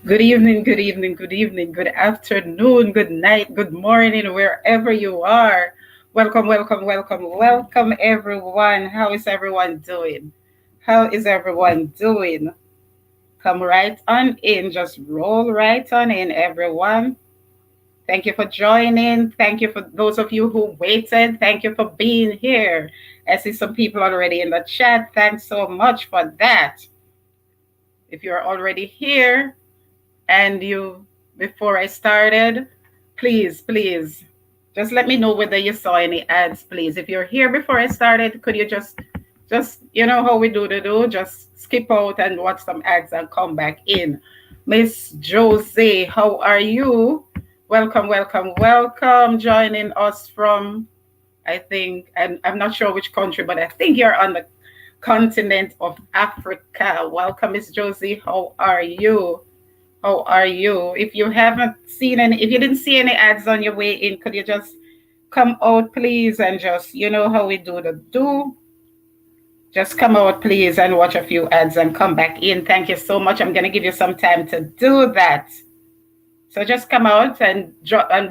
Good evening, good evening, good evening, good afternoon, good night, good morning, wherever you are. Welcome, welcome, welcome, welcome, everyone. How is everyone doing? How is everyone doing? Come right on in, just roll right on in, everyone. Thank you for joining. Thank you for those of you who waited. Thank you for being here. I see some people already in the chat. Thanks so much for that. If you're already here, and you before I started, please just let me know whether you saw any ads, please. If you're here before I started, could you just you know how we do, just skip out and watch some ads and come back in. Miss Josie, how are you? Welcome, welcome, welcome. Joining us from, I think, and I'm not sure which country, but I think you're on the continent of Africa. Welcome, Miss Josie. How are you? How are you? If you haven't seen any, if you didn't see any ads on your way in, could you just come out, please, and just, you know how we do. Just come out, please, and watch a few ads and come back in. Thank you so much. I'm going to give you some time to do that. So just come out and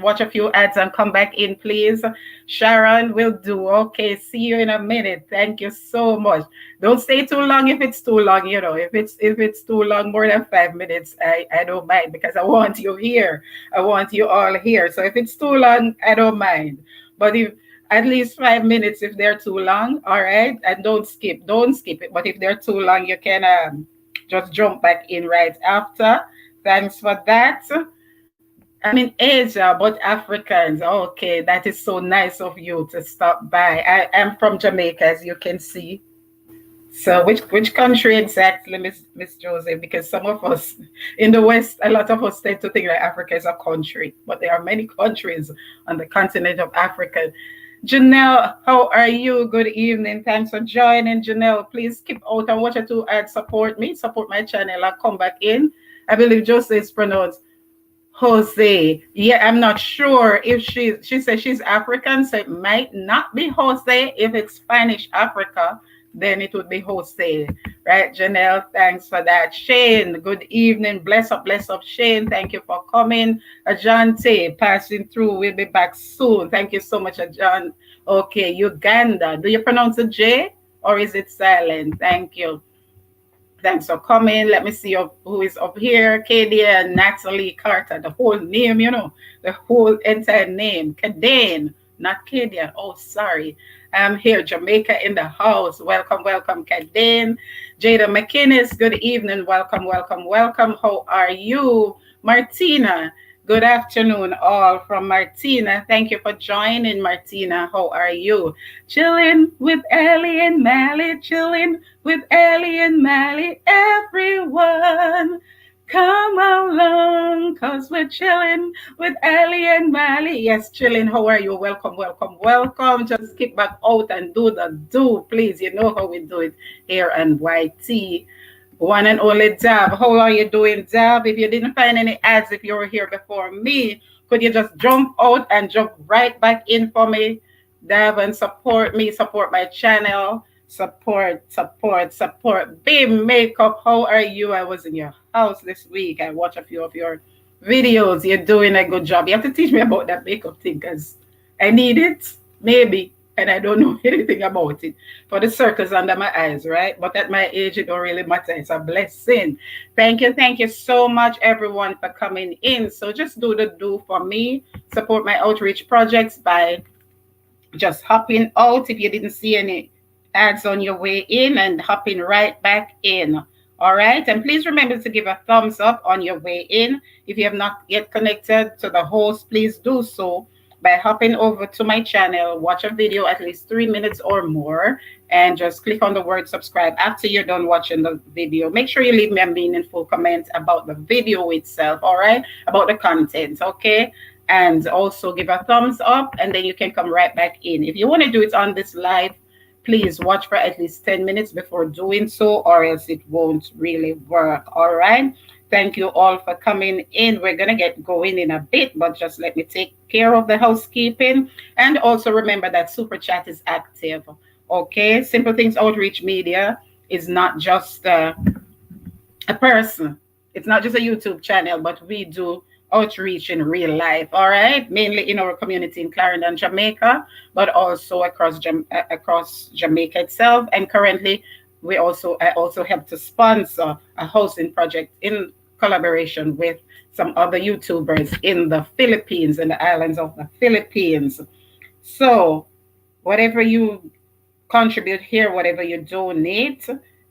watch a few ads and come back in, please. Sharon will do. Okay, see you in a minute. Thank you so much. Don't stay too long if it's too long, you know. If it's too long, more than 5 minutes, I don't mind because I want you here. I want you all here. So if it's too long, I don't mind. But if at least 5 minutes if they're too long, all right? And don't skip. Don't skip it. But if they're too long, you can just jump back in right after. Thanks for that. I'm in Asia, but Africans. Okay, that is so nice of you to stop by. I am from Jamaica, as you can see. So, which country exactly, Miss Joseph? Because some of us in the West, a lot of us tend to think that Africa is a country, but there are many countries on the continent of Africa. Janelle, how are you? Good evening. Thanks for joining, Janelle. Please keep out and watch it to add support me, support my channel, and come back in. I believe Joseph is pronounced Jose. Yeah, I'm not sure if she says she's African, so it might not be Jose. If it's Spanish Africa, then it would be Jose. Right, Janelle? Thanks for that. Shane, good evening. Bless up, Shane. Thank you for coming. Ajante, passing through. We'll be back soon. Thank you so much, Ajan. Okay, Uganda. Do you pronounce the J or is it silent? Thank you. Thanks for coming. Let me see who is up here. Kadia and Natalie Carter, the whole name, the whole entire name. Kadane, not Kadia. Oh, sorry. I'm here, Jamaica in the house. Welcome, welcome, Kadane. Jada McInnes, good evening. Welcome, welcome, welcome. How are you? Martina, good afternoon, all from Martina. Thank you for joining, Martina. How are you? Chilling with Ellie and Mally, chilling with Ellie and Mally. Everyone, come along, cause we're chilling with Ellie and Mally. Yes, chilling. How are you? Welcome, welcome, welcome. Just kick back out and do the do, please. You know how we do it here on YT. One and only Dab. How are you doing, Dab? If you didn't find any ads, if you were here before me, could you just jump out and jump right back in for me, Dab, and support me, support my channel, support. Beam Makeup, how are you? I was in your house this week. I watched a few of your videos. You're doing a good job. You have to teach me about that makeup thing because I need it, maybe, and I don't know anything about it for the circles under my eyes, right? But at my age, it don't really matter. It's a blessing. Thank you so much, everyone, for coming in. So just do the do for me. Support my outreach projects by just hopping out if you didn't see any ads on your way in and hopping right back in. All right. And please remember to give a thumbs up on your way in. If you have not yet connected to the host, please do so by hopping over to my channel, watch a video at least 3 minutes or more, and just click on the word subscribe after you're done watching the video. Make sure you leave me a meaningful comment about the video itself, all right? About the content, okay? And also give a thumbs up, and then you can come right back in. If you want to do it on this live, please watch for at least 10 minutes before doing so, or else it won't really work, all right? Thank you all for coming in. We're going to get going in a bit, but just let me take care of the housekeeping. And also remember that Super Chat is active. Okay? Simple Things Outreach Media is not just person. It's not just a YouTube channel, but we do outreach in real life. All right, mainly in our community in Clarendon, Jamaica, but also across Jamaica itself. And currently, I also help to sponsor a housing project in collaboration with some other YouTubers in the Philippines, in the islands of the Philippines. So whatever you contribute here, whatever you donate,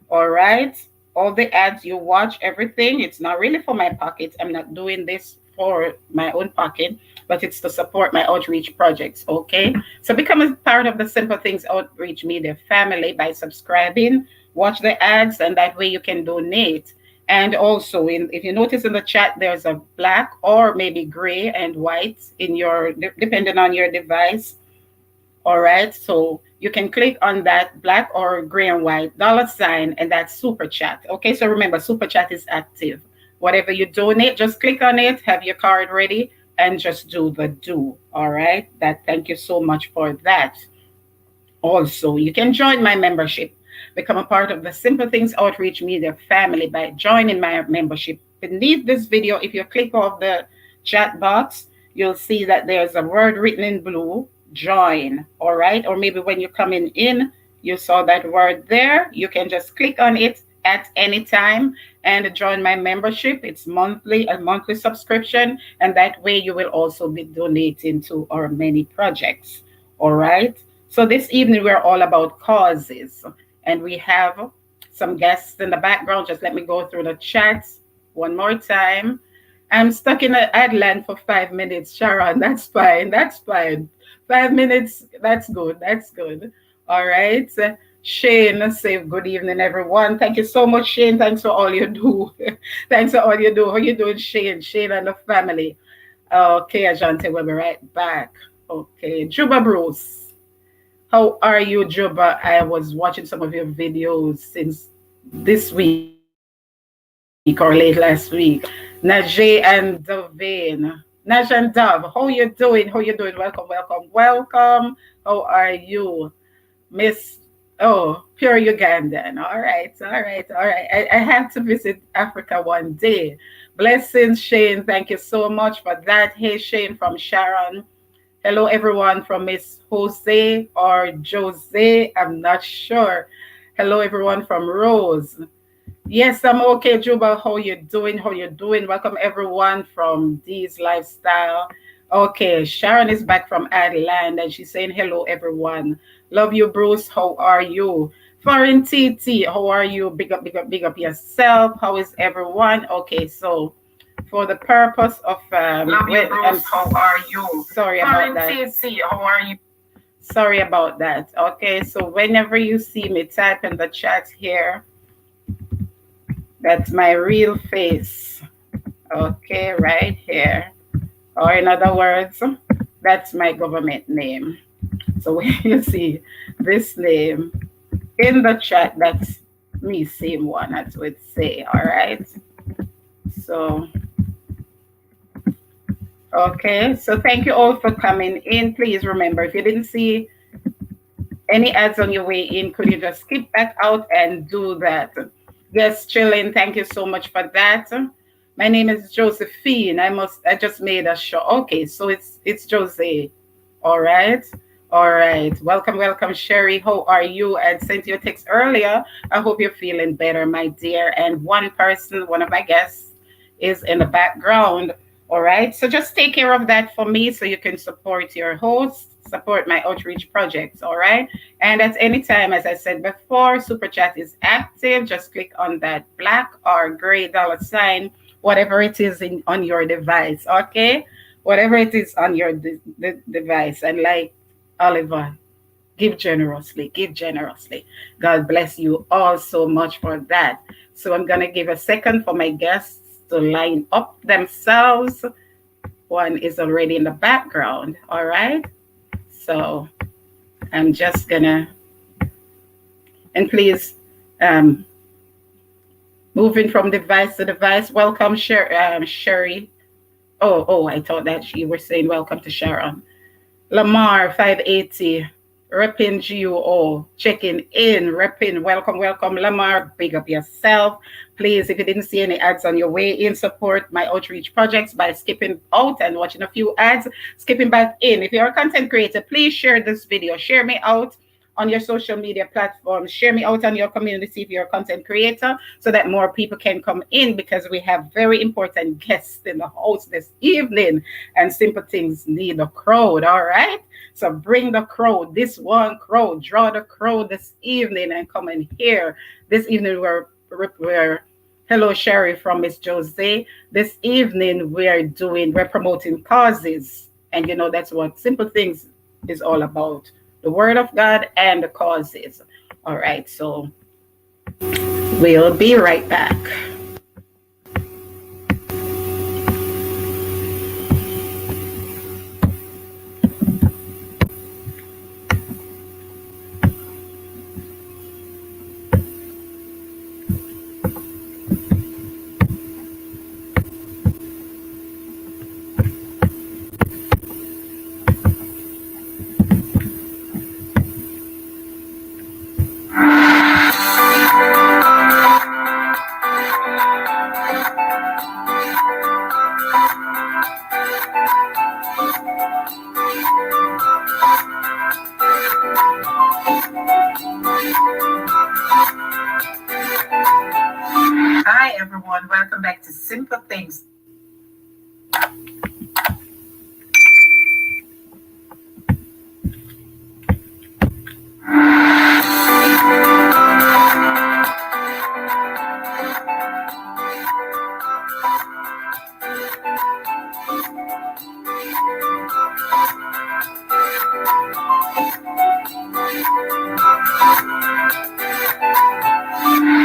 all right? All the ads you watch, everything, it's not really for my pocket. I'm not doing this for my own pocket, but it's to support my outreach projects, okay? So become a part of the Simple Things Outreach Media family by subscribing, watch the ads, and that way you can donate. And also, if you notice in the chat, there's a black or maybe gray and white in your, depending on your device. All right, so you can click on that black or gray and white $ and that's super chat. Okay, so remember, super chat is active. Whatever you donate, just click on it, have your card ready, and just do the do. All right, thank you so much for that. Also, you can join my membership, become a part of the Simple Things Outreach Media family by joining my membership. Beneath this video, if you click off the chat box, you'll see that there's a word written in blue, join. All right, or maybe when you're coming in, you saw that word there. You can just click on it at any time and join my membership. It's a monthly subscription, and that way you will also be donating to our many projects. All right, so this evening we're all about causes, and we have some guests in the background. Just let me go through the chats one more time. I'm stuck in Adland for 5 minutes, Sharon. That's fine. That's fine. 5 minutes. That's good. That's good. All right. Shane, say good evening, everyone. Thank you so much, Shane. Thanks for all you do. Thanks for all you do. How you doing, Shane? Shane and the family. Okay, Ajante, we'll be right back. Okay, Juba Bruce. How are you, Juba? I was watching some of your videos since this week or late last week. Najee and Davine. Naj and Dove, how you doing? How you doing? Welcome, welcome, welcome. How are you? Miss, pure Ugandan. All right, all right, all right. I have to visit Africa one day. Blessings, Shane. Thank you so much for that. Hey, Shane from Sharon. Hello, everyone from Miss Jose or Jose. I'm not sure. Hello, everyone from Rose. Yes, I'm okay, Juba. How you doing? How you doing? Welcome, everyone from Dee's Lifestyle. Okay, Sharon is back from Adelaide and she's saying hello, everyone. Love you, Bruce. How are you? Foreign TT, how are you? Big up, big up, big up yourself. How is everyone? Okay, so for the purpose of Love you, Bruce. How are you? Sorry about that. TT, how are you? Sorry about that. Okay, so whenever you see me, type in the chat here. That's my real face. Okay, right here. Or in other words, that's my government name. So when you see this name in the chat, that's me, same one as would say. All right. So, okay. So thank you all for coming in. Please remember, if you didn't see any ads on your way in, could you just skip back out and do that? Yes, chilling. Thank you so much for that. My name is Josephine. I just made a show. Okay, so it's Jose. All right. All right. Welcome, welcome, Sherie. How are you? I sent you a text earlier. I hope you're feeling better, my dear. And one person, one of my guests, is in the background. All right. So just take care of that for me so you can support your host, support my outreach projects. All right. And at any time, as I said before, Super Chat is active. Just click on that black or gray $ whatever it is on your device. Okay. Whatever it is on your device. And like Oliver, give generously, give generously. God bless you all so much for that. So I'm going to give a second for my guests to line up themselves. One is already in the background. All right. So I'm just going to, and please, moving from device to device, welcome Sherie. I thought that you were saying welcome to Sharon. Lamar 580. repping GUO, checking in, repping, welcome, welcome, Lamar, big up yourself. Please, if you didn't see any ads on your way in, support my outreach projects by skipping out and watching a few ads, skipping back in. If you're a content creator, please share this video, share me out on your social media platforms, share me out on your community if you're a content creator, so that more people can come in, because we have very important guests in the house this evening, and simple things need a crowd. All right, so bring the crowd, this one crowd, draw the crowd this evening and come in here. This evening we're hello Sherie from Miss Jose. This evening we're promoting causes, and that's what simple things is all about, the word of God and the causes. All right, so we'll be right back. Hi everyone, welcome back to Simple Things.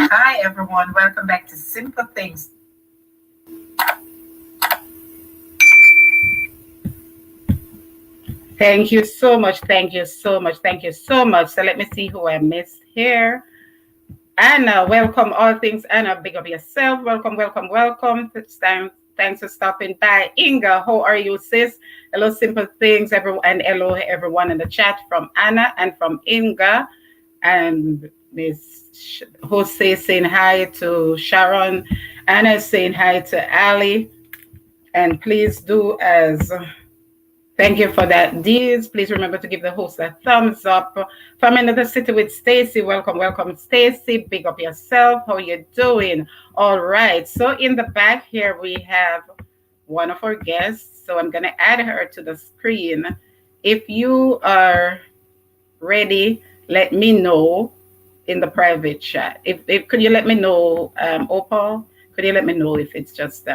Hi everyone, welcome back to Simple Things. Thank you so much. Thank you so much. Thank you so much. So let me see who I missed here. Anna, welcome. All things Anna, big up yourself. Welcome, welcome, welcome. Thanks for stopping by. Inga, how are you, sis? Hello, Simple Things, everyone, and hello, everyone in the chat from Anna and from Inga. And Miss Jose saying hi to Sharon. Anna saying hi to Ali. And please do as... Thank you for that, Deeds. Please remember to give the host a thumbs up. From another city with Stacy. Welcome, welcome, Stacy. Big up yourself. How you doing? All right. So in the back here, we have one of our guests. So I'm going to add her to the screen. If you are ready, let me know in the private chat. If could you let me know, Opal? Could you let me know if it's just...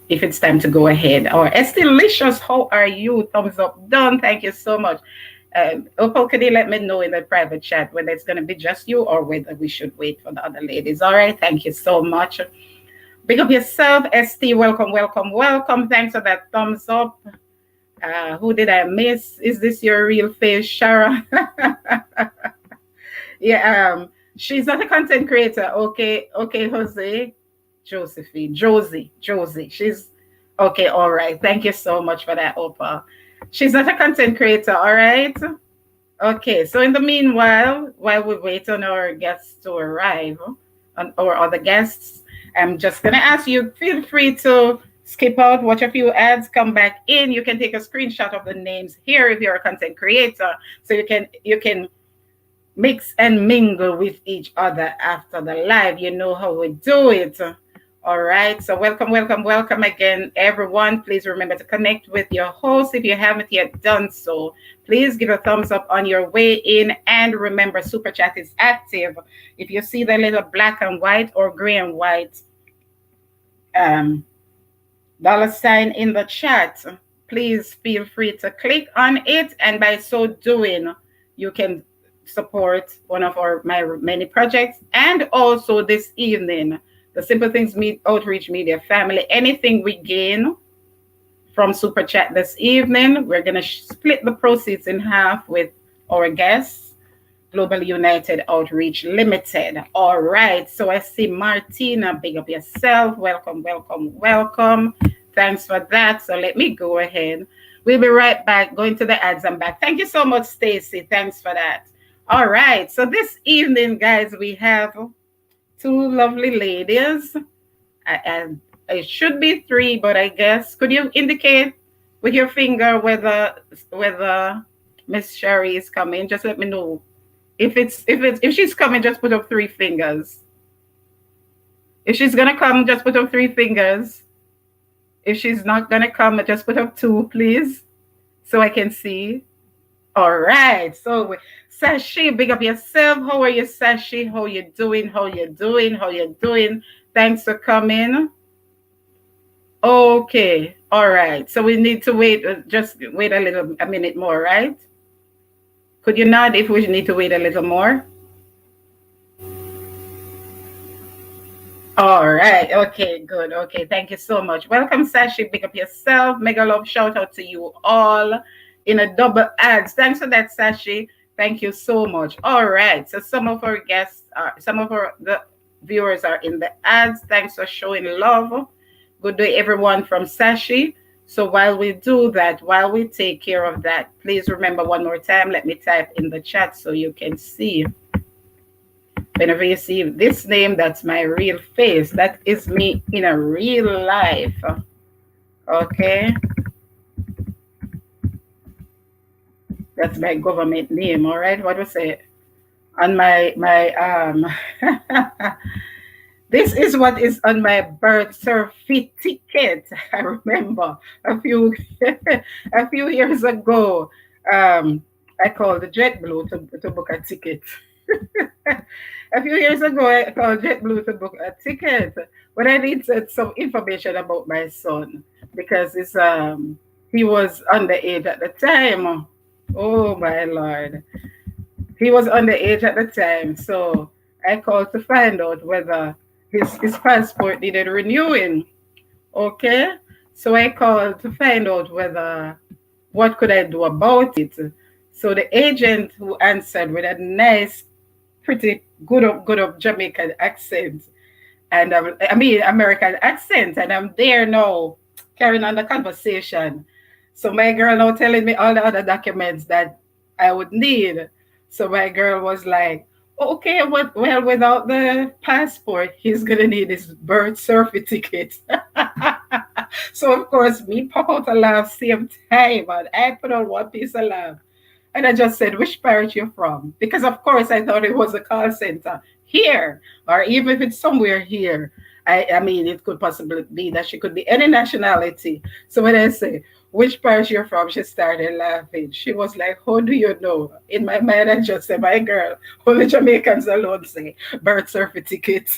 if it's time to go ahead. Or Estilicious, how are you? Thumbs up done. Thank you so much. Opal, could you let me know in the private chat whether it's going to be just you or whether we should wait for the other ladies? All right. Thank you so much. Big up yourself, ST. Welcome, welcome, welcome. Thanks for that thumbs up. Who did I miss? Is this your real face, Sharon? Yeah. She's not a content creator. Okay, Jose. Josie. She's okay. All right. Thank you so much for that, Opa. She's not a content creator. All right. Okay. So in the meanwhile, while we wait on our guests to arrive, on our other guests, I'm just gonna ask you. Feel free to skip out, watch a few ads, come back in. You can take a screenshot of the names here if you're a content creator, so you can mix and mingle with each other after the live. You know how we do it. All right. So welcome again, everyone. Please remember to connect with your host if you haven't yet done so. Please give a thumbs up on your way in. And remember, Super Chat is active. If you see the little black and white or gray and white dollar sign in the chat, please feel free to click on it. And by so doing, you can support one of my many projects. And also this evening, the Simple Things Outreach Media family, anything we gain from Super Chat this evening, we're going to split the proceeds in half with our guests, Global United Outreach Limited. All right. So I see Martina, big up yourself. Welcome. Thanks for that. So let me go ahead. We'll be right back, going to the ads and back. Thank you so much, Stacy. Thanks for that. All right. So this evening, guys, we have two lovely ladies. And it should be three, but I guess could you indicate with your finger whether Miss Sherie is coming? Just let me know. If she's coming, just put up three fingers. If she's gonna come, just put up three fingers. If she's not gonna come, just put up two, please, so I can see. All right. So Sashi, big up yourself. How are you, Sashi? How you doing? How you doing? How you doing? Thanks for coming. Okay. All right. So we need to wait. Just wait a minute more, right? Could you nod if we need to wait a little more? All right. Okay, good. Okay, thank you so much. Welcome, Sashi. Big up yourself. Mega love shout out to you all in a double ads. Thanks for that, Sashi. Thank you so much. All right. So some of our guests some of the viewers are in the ads. Thanks for showing love. Good day, everyone from Sashi. So while we do that, while we take care of that, please remember one more time, let me type in the chat so you can see. Whenever you see this name, that's my real face. That is me in a real life. Okay. That's my government name, all right? What was it? On my this is what is on my birth certificate. I remember a few a few years ago, I called the JetBlue to book a ticket. A few years ago, I called JetBlue to book a ticket, but I needed some information about my son because he was underage at the time. Oh my Lord, he was underage at the time, so I called to find out whether his passport needed renewing. Okay, so I called to find out whether what could I do about it. So the agent who answered with a nice, pretty good up Jamaican accent, and I mean American accent, and I'm there now carrying on the conversation. So my girl now telling me all the other documents that I would need. So my girl was like, okay, well, without the passport, he's gonna need his birth certificate. So of course, me pop out a laugh same time, and I put on one piece of laugh. And I just said, which part you're from? Because of course I thought it was a call center here, or even if it's somewhere here. I mean, it could possibly be that she could be any nationality. So when I say, which part you're from, she started laughing. She was like, how do you know? In my mind, I just said, my girl, only Jamaicans alone say birth certificate.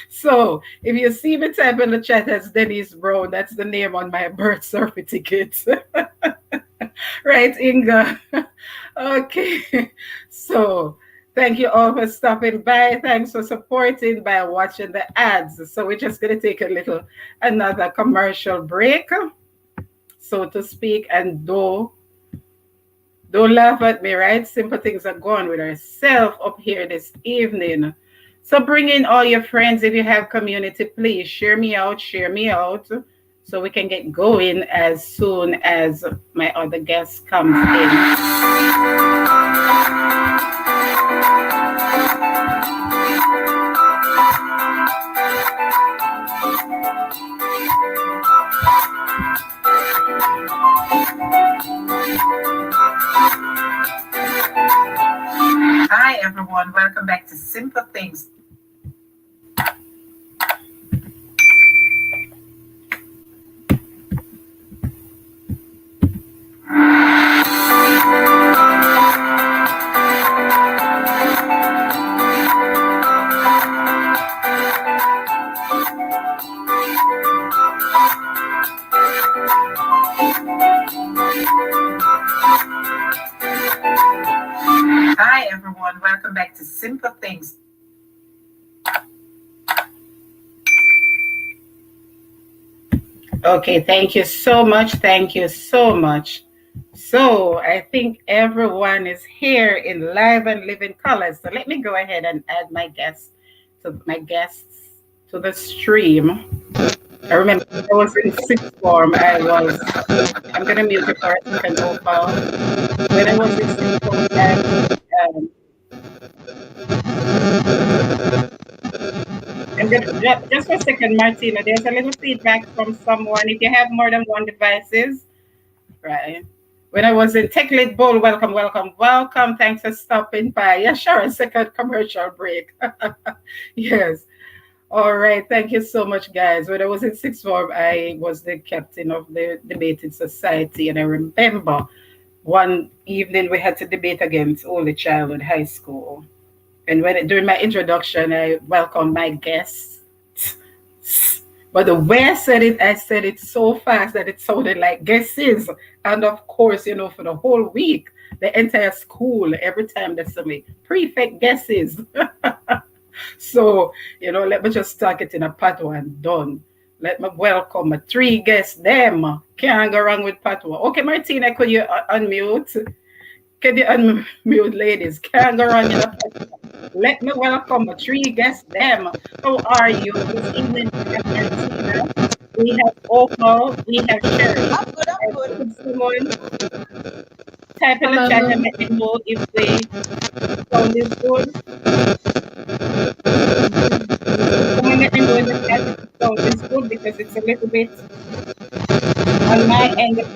So if you see me type in the chat as Denise Brown, that's the name on my birth certificate. Right, Inga? Okay. So thank you all for stopping by. Thanks for supporting by watching the ads. So we're just going to take another commercial break, so to speak, and don't laugh at me, right? Simple things are going with ourselves up here this evening. So bring in all your friends. If you have community, please share me out, so we can get going as soon as my other guest comes in. Hi everyone, welcome back to Simple Things. Hi everyone, welcome back to Simple Things. Okay, thank you so much. Thank you so much. So I think everyone is here in live and living colors. So let me go ahead and add my guests to the stream. I remember I was in sixth form. I'm going to mute you for a second, Opal. When I was in sixth form, um, just for a second, Martina, there's a little feedback from someone. If you have more than one devices, right? When I was in Tech Lead Bowl, welcome, welcome, welcome. Thanks for stopping by. Yeah, sure. A second commercial break. Yes. All right. Thank you so much, guys. When I was in sixth form, I was the captain of the debating society. And I remember one evening we had to debate against Only Childhood High School. And during my introduction, I welcomed my guests. But the way I said it so fast that it sounded like guesses. And of course, for the whole week, the entire school, every time they say me, prefect guesses. So, let me just stuck it in a patwa and done. Let me welcome my three guests. Them can't go wrong with patwa. Okay, Martina, could you unmute? Can you unmute, ladies? Can't go wrong in a patwa. Let me welcome my three guests. Them. How are you this evening? We have Martina. We have Opal. We have Sherie. I'm good, I'm good. Could someone type in the chat Hello. and let me know if the sound is good? Someone let me know in the chat if the sound is good because it's a little bit on my end of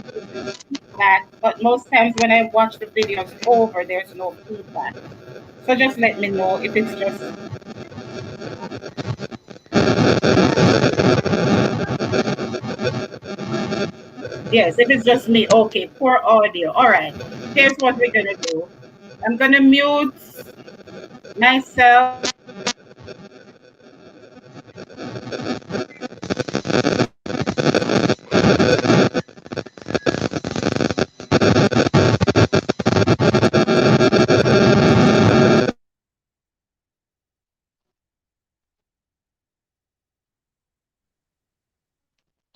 feedback. But most times when I watch the videos over, there's no feedback. So just let me know if it's just yes, if it's just me. Okay, poor audio. All right. Here's what we're gonna do. I'm gonna mute myself.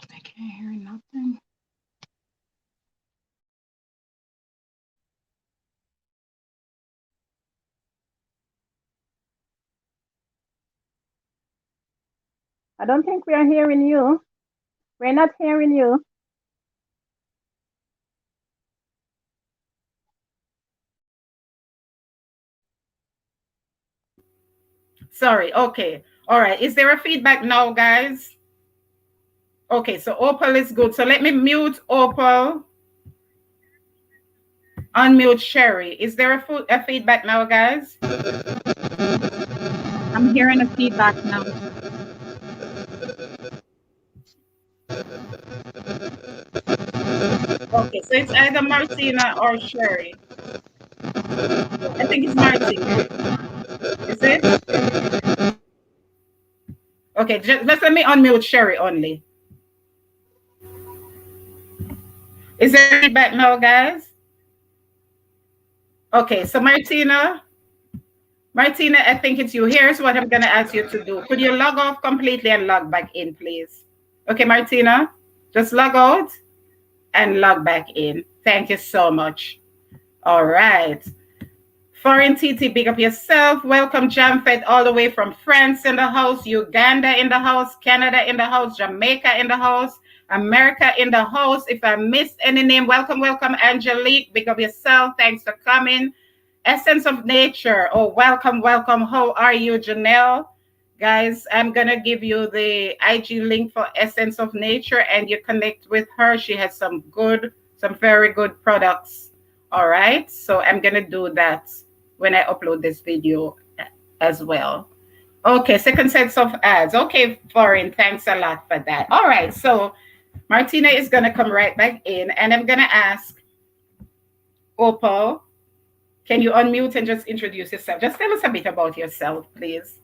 I can't hear nothing. I don't think we are hearing you. We're not hearing you. Sorry. Okay. All right. Is there a feedback now, guys? Okay, so Opal is good. So let me mute Opal, unmute Sherie. Is there a feedback now, guys? I'm hearing a feedback now. Okay, so it's either Martina or Sherie. I think it's Martina. Is it? Okay, just let me unmute Sherie only. Is there feedback now, guys? Okay, so Martina, I think it's you. Here's what I'm going to ask you to do. Could you log off completely and log back in, please? Okay, Martina, just log out and log back in. Thank you so much. All right. Foreign TT, big up yourself. Welcome, Jamfed, all the way from France in the house, Uganda in the house, Canada in the house, Jamaica in the house, America in the house. If I missed any name, welcome, welcome, Angelique, big up yourself. Thanks for coming. Essence of Nature. Oh, welcome, welcome. How are you, Janelle? Guys, I'm going to give you the IG link for Essence of Nature and you connect with her. She has some very good products. All right. So I'm going to do that when I upload this video as well. Okay. Second sets of ads. Okay, Foreign. Thanks a lot for that. All right. So Martina is going to come right back in and I'm going to ask Opal, can you unmute and just introduce yourself? Just tell us a bit about yourself, please.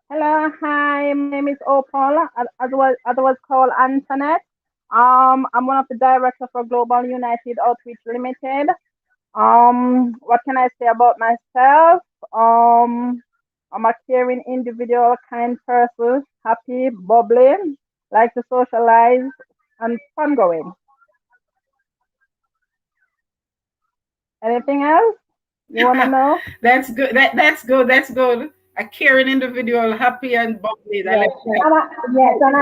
Hello, hi. My name is Opal, otherwise called Antoinette. I'm one of the directors for Global United Outreach Limited. What can I say about myself? I'm a caring individual, kind person, happy, bubbly, like to socialize, and fun going. Anything else you want to know? That's good. That's good. That's good. A caring individual, happy and bubbly. I Yes. like that. Yes, and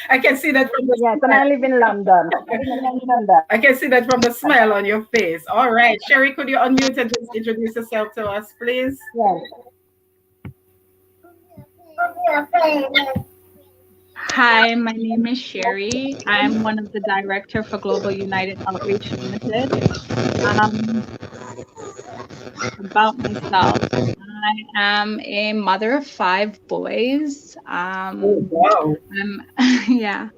I can see that from the yes, and smile. I live in London. I live in London. I can see that from the smile on your face. All right, Sherie, could you unmute and just introduce yourself to us, please? Yes. Hi, my name is Sherie. I'm one of the director for Global United Outreach Limited. Um, about myself, I am a mother of 5 boys. Oh, wow. I'm yeah,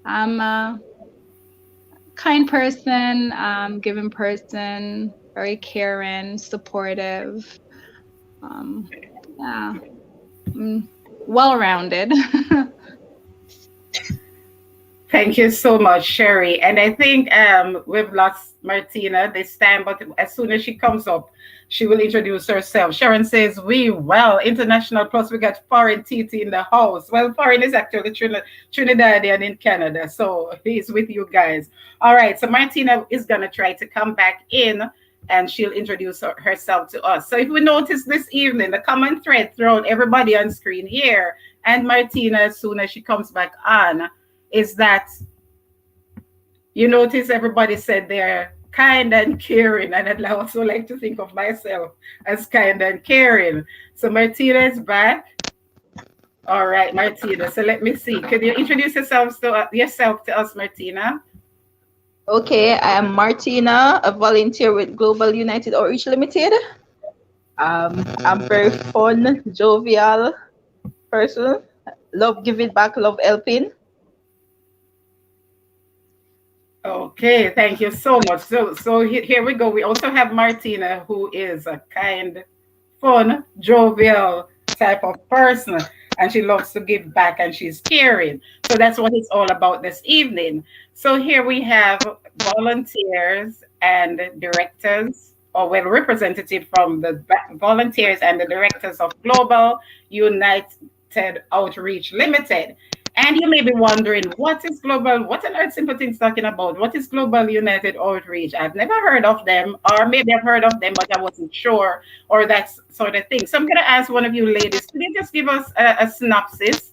I'm a kind person, giving person, very caring, supportive. Um, yeah, well-rounded. Thank you so much, Sherie. And I think we've lost Martina this time, but as soon as she comes up, she will introduce herself. Sharon says, we, well, international, plus we got foreign TT in the house. Well, foreign is actually Trinidadian in Canada, so he's with you guys. All right, so Martina is going to try to come back in and she'll introduce herself to us. So if we notice this evening, the common thread throughout everybody on screen here and Martina, as soon as she comes back on, is that you notice everybody said they're kind and caring, and I'd also like to think of myself as kind and caring. So Martina is back. All right, Martina. So let me see. Could you introduce yourself to us, Martina? Okay, I am Martina, a volunteer with Global United Outreach Limited. I'm very fun, jovial person. Love giving back, love helping. Okay, thank you so much. So here we go. We also have Martina, who is a kind, fun, jovial type of person, and she loves to give back and she's caring. So that's what it's all about this evening. So here we have volunteers and directors, or well, representative from the volunteers and the directors of Global United Outreach Limited. And you may be wondering, what on earth Sympathy is talking about? What is Global United Outreach? I've never heard of them, or maybe I've heard of them, but I wasn't sure, or that sort of thing. So I'm going to ask one of you ladies, could you just give us a synopsis?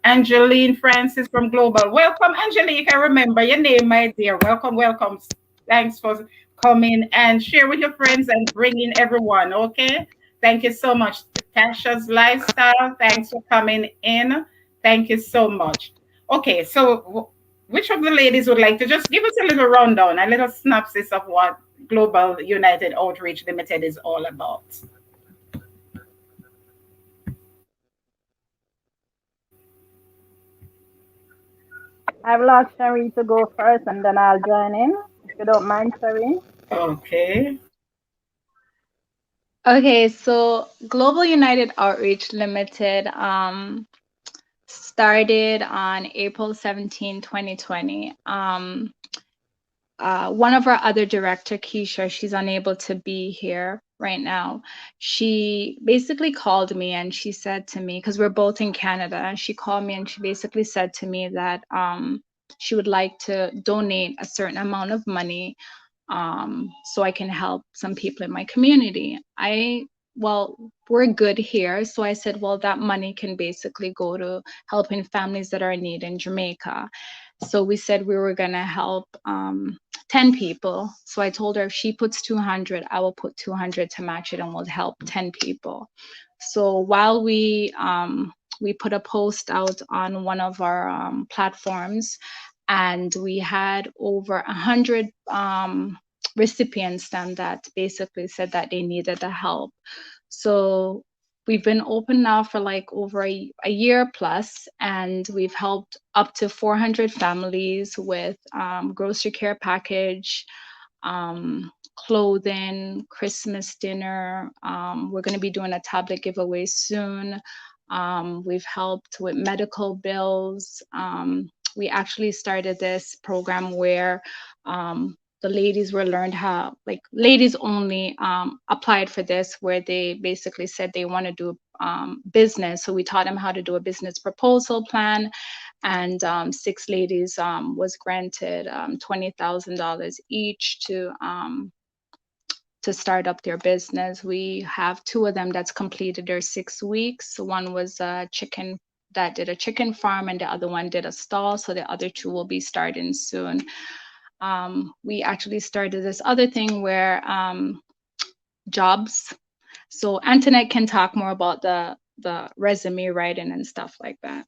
Angeline Francis from Global. Welcome, Angelique. I remember your name, my dear. Welcome, welcome. Thanks for coming and share with your friends and bring in everyone, okay? Thank you so much. Tasha's Lifestyle, thanks for coming in. Thank you so much. Okay, so which of the ladies would like to just give us a little rundown, a little synopsis of what Global United Outreach Limited is all about? I've asked Sherie to go first and then I'll join in. If you don't mind, Sherie. Okay. Okay, so Global United Outreach Limited started on April 17, 2020. One of our other director, Keisha, she's unable to be here right now. She basically called me and she said to me, because we're both in Canada, and she called me and she basically said to me that she would like to donate a certain amount of money so I can help some people in my community. Well, we're good here. So I said, well, that money can basically go to helping families that are in need in Jamaica. So we said we were going to help 10 people. So I told her if she puts 200, I will put 200 to match it and we'll help 10 people. So while we put a post out on one of our platforms, and we had over 100 recipients then that basically said that they needed the help. So we've been open now for like over a year plus, and we've helped up to 400 families with grocery care package, clothing, Christmas dinner. We're going to be doing a tablet giveaway soon. We've helped with medical bills. We actually started this program where the ladies were learned how, like ladies only applied for this, where they basically said they want to do business. So we taught them how to do a business proposal plan, and 6 ladies was granted $20,000 each to to start up their business. We have two of them that's completed their 6 weeks. One was a chicken that did a chicken farm, and the other one did a stall. So the other two will be starting soon. We actually started this other thing where jobs. So Antoinette can talk more about the resume writing and stuff like that.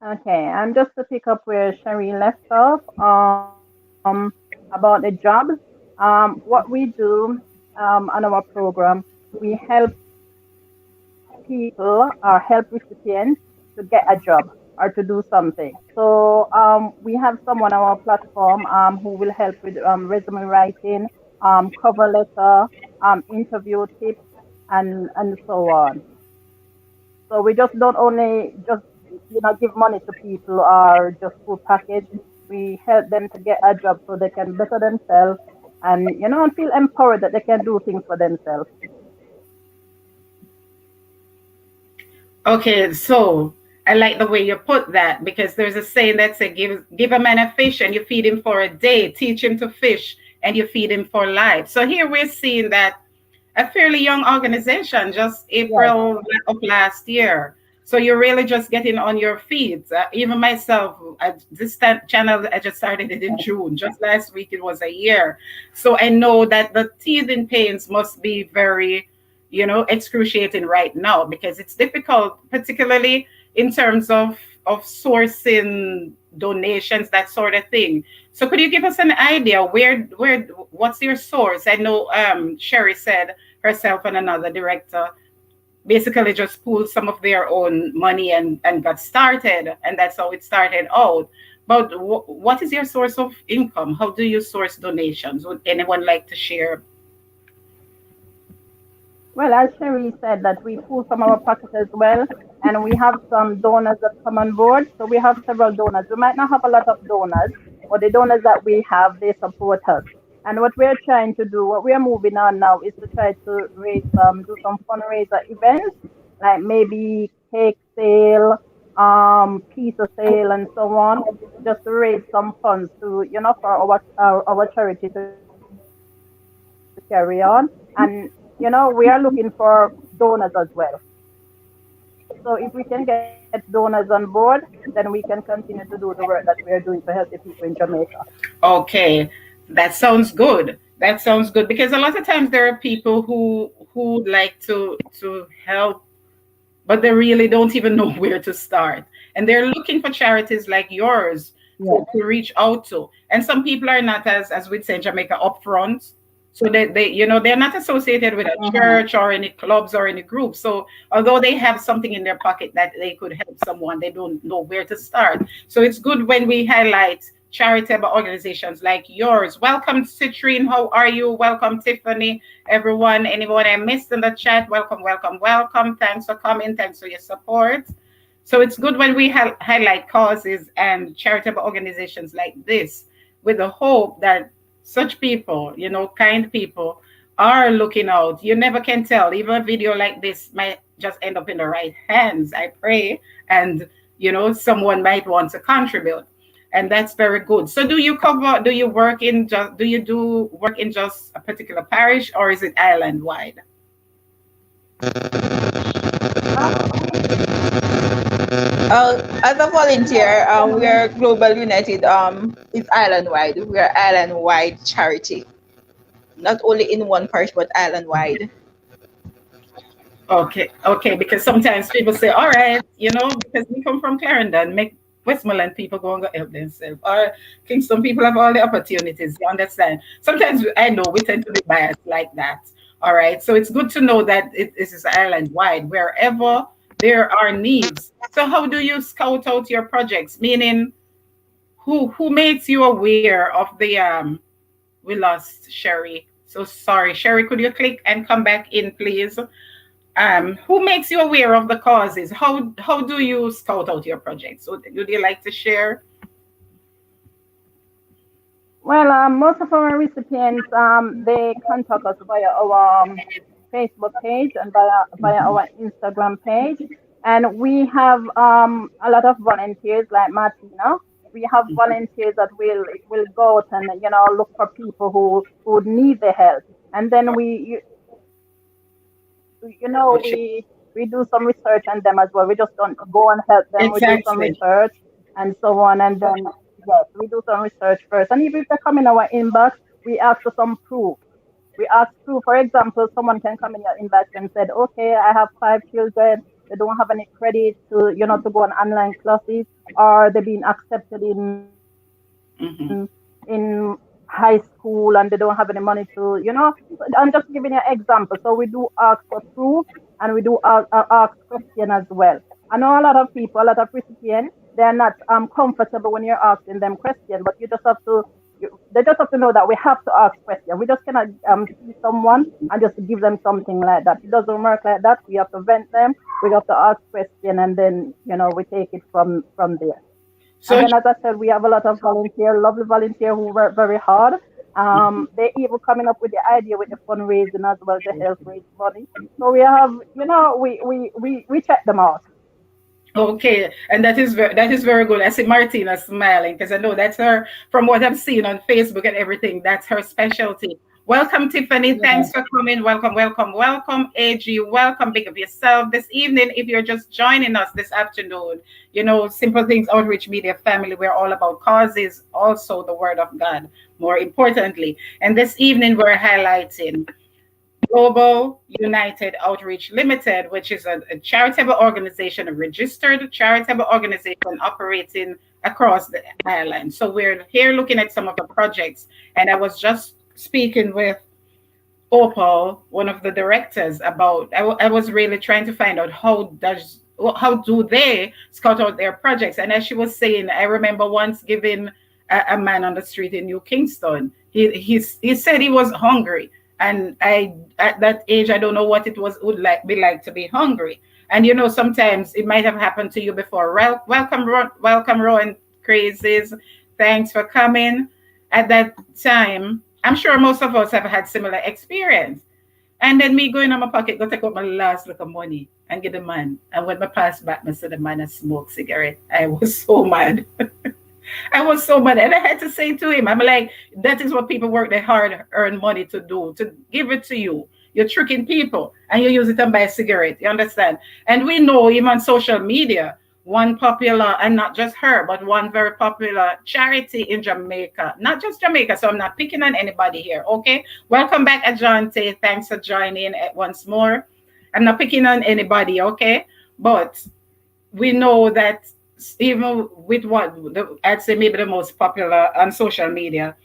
Okay, and just to pick up where Sherie left off, about the jobs, what we do on our program, we help people or help recipients to get a job or to do something. So we have someone on our platform who will help with resume writing, cover letter, interview tips, and so on. So we just don't only just give money to people or just food package. We help them to get a job so they can better themselves and and feel empowered that they can do things for themselves. Okay, so I like the way you put that, because there's a saying that says, give a man a fish and you feed him for a day, teach him to fish and you feed him for life. So here we're seeing that a fairly young organization, just Yes. April of last year. So you're really just getting on your feet. Even myself, channel, I just started it in June. Just last week, it was a year. So I know that the teething pains must be very, excruciating right now, because it's difficult, particularly in terms of sourcing donations, that sort of thing. So could you give us an idea what's your source? I know Sherie said herself and another director basically just pooled some of their own money and got started, and that's how it started out. But what is your source of income? How do you source donations? Would anyone like to share? Well, as Sherry said, that we pull from our pocket as well, and we have some donors that come on board. So we have several donors. We might not have a lot of donors, but the donors that we have, they support us. And what we're trying to do, what we are moving on now, is to try to do some fundraiser events, like maybe cake sale, pizza sale, and so on, just to raise some funds to, for our charity to carry on. And we are looking for donors as well. So if we can get donors on board, then we can continue to do the work that we are doing to help the people in Jamaica. Okay, that sounds good. That sounds good, because a lot of times there are people who like to help, but they really don't even know where to start. And they're looking for charities like yours Yeah. to reach out to. And some people are not, as we'd say in Jamaica, upfront. So they're not associated with a Mm-hmm. church or any clubs or any groups. So although they have something in their pocket that they could help someone, they don't know where to start. So it's good when we highlight charitable organizations like yours. Welcome, Citrine. How are you? Welcome, Tiffany. Everyone, anyone I missed in the chat, welcome, welcome, welcome. Thanks for coming. Thanks for your support. So it's good when we highlight causes and charitable organizations like this, with the hope that such people, kind people, are looking out. You never can tell. Even a video like this might just end up in the right hands, I pray. And, someone might want to contribute. And that's very good. So do you work in just, do you do work in just a particular parish, or is it island wide? As a volunteer, we are Global United. It's island wide. We are island wide charity, not only in one parish but island wide. Okay, because sometimes people say, all right, because we come from Clarendon, make Westmoreland people go and go help themselves. Or Kingston people have all the opportunities, you understand? Sometimes I know we tend to be biased like that. All right. So it's good to know that this is island wide, wherever there are needs. So how do you scout out your projects? Meaning, who makes you aware of the we lost Sherie. So sorry. Sherie, could you click and come back in, please? Who makes you aware of the causes? How do you scout out your projects? So would you like to share? Well, most of our recipients, they contact us via our Facebook page and via our Instagram page. And we have a lot of volunteers like Martina. we have volunteers that will go out and look for people who need the help, and then Which, we do some research on them as well. We just don't go and help them. We do some exactly. research and so on, and then yes, we do some research first. And even if they come in our inbox, we ask for some proof. We ask proof. For example, someone can come in your inbox and said, "Okay, I have 5 children. They don't have any credit to go on online classes, or they're being accepted Hmm. in high school and they don't have any money to. I'm just giving you an example. So we do ask for proof, and we do ask question as well. I know a lot of people, a lot of recipients, they're not comfortable when you're asking them questions, but you just have to. They just have to know that we have to ask questions. We just cannot see someone and just give them something like that. It doesn't work like that. We have to vent them. We have to ask question, and then we take it from there. And So, then, as I said, we have a lot of volunteer, lovely volunteer who work very hard. They even coming up with the idea with the fundraising as well to help raise money. So we have, we check them out. okay, and that is very good. I see Martina smiling because I know that's her from what I've seen on Facebook and everything. That's her specialty. Welcome, Tiffany. Yeah. Thanks for coming. Welcome, welcome, welcome, AG. Welcome, big of yourself. This evening, if you're just joining us this afternoon, Simple Things Outreach Media family, we're all about causes, also the Word of God, more importantly. And this evening, we're highlighting Global United Outreach Limited, which is a charitable organization, a registered charitable organization operating across the island. So we're here looking at some of the projects, and I was just speaking with Opal, one of the directors, about. I was really trying to find out how do they scout out their projects. And as she was saying, I remember once giving a man on the street in New Kingston. He said he was hungry, and I at that age I don't know what it would be like to be hungry. And sometimes it might have happened to you before. Welcome, Rowan Crazes. Thanks for coming. At that time, I'm sure most of us have had similar experience. And then me going in my pocket, go take out my last look of money and get the man. And when I pass back, I said the man has smoked cigarette. I was so mad. I was so mad. And I had to say to him, I'm like, that is what people work their hard earn money to do, to give it to you. You're tricking people and you use it and buy a cigarette. You understand? And we know even on social media, one popular, and not just her, but one very popular charity in Jamaica. Not just Jamaica, so I'm not picking on anybody here, okay? Welcome back, Ajante. Thanks for joining once more. I'm not picking on anybody, okay? But we know that even with I'd say maybe the most popular on social media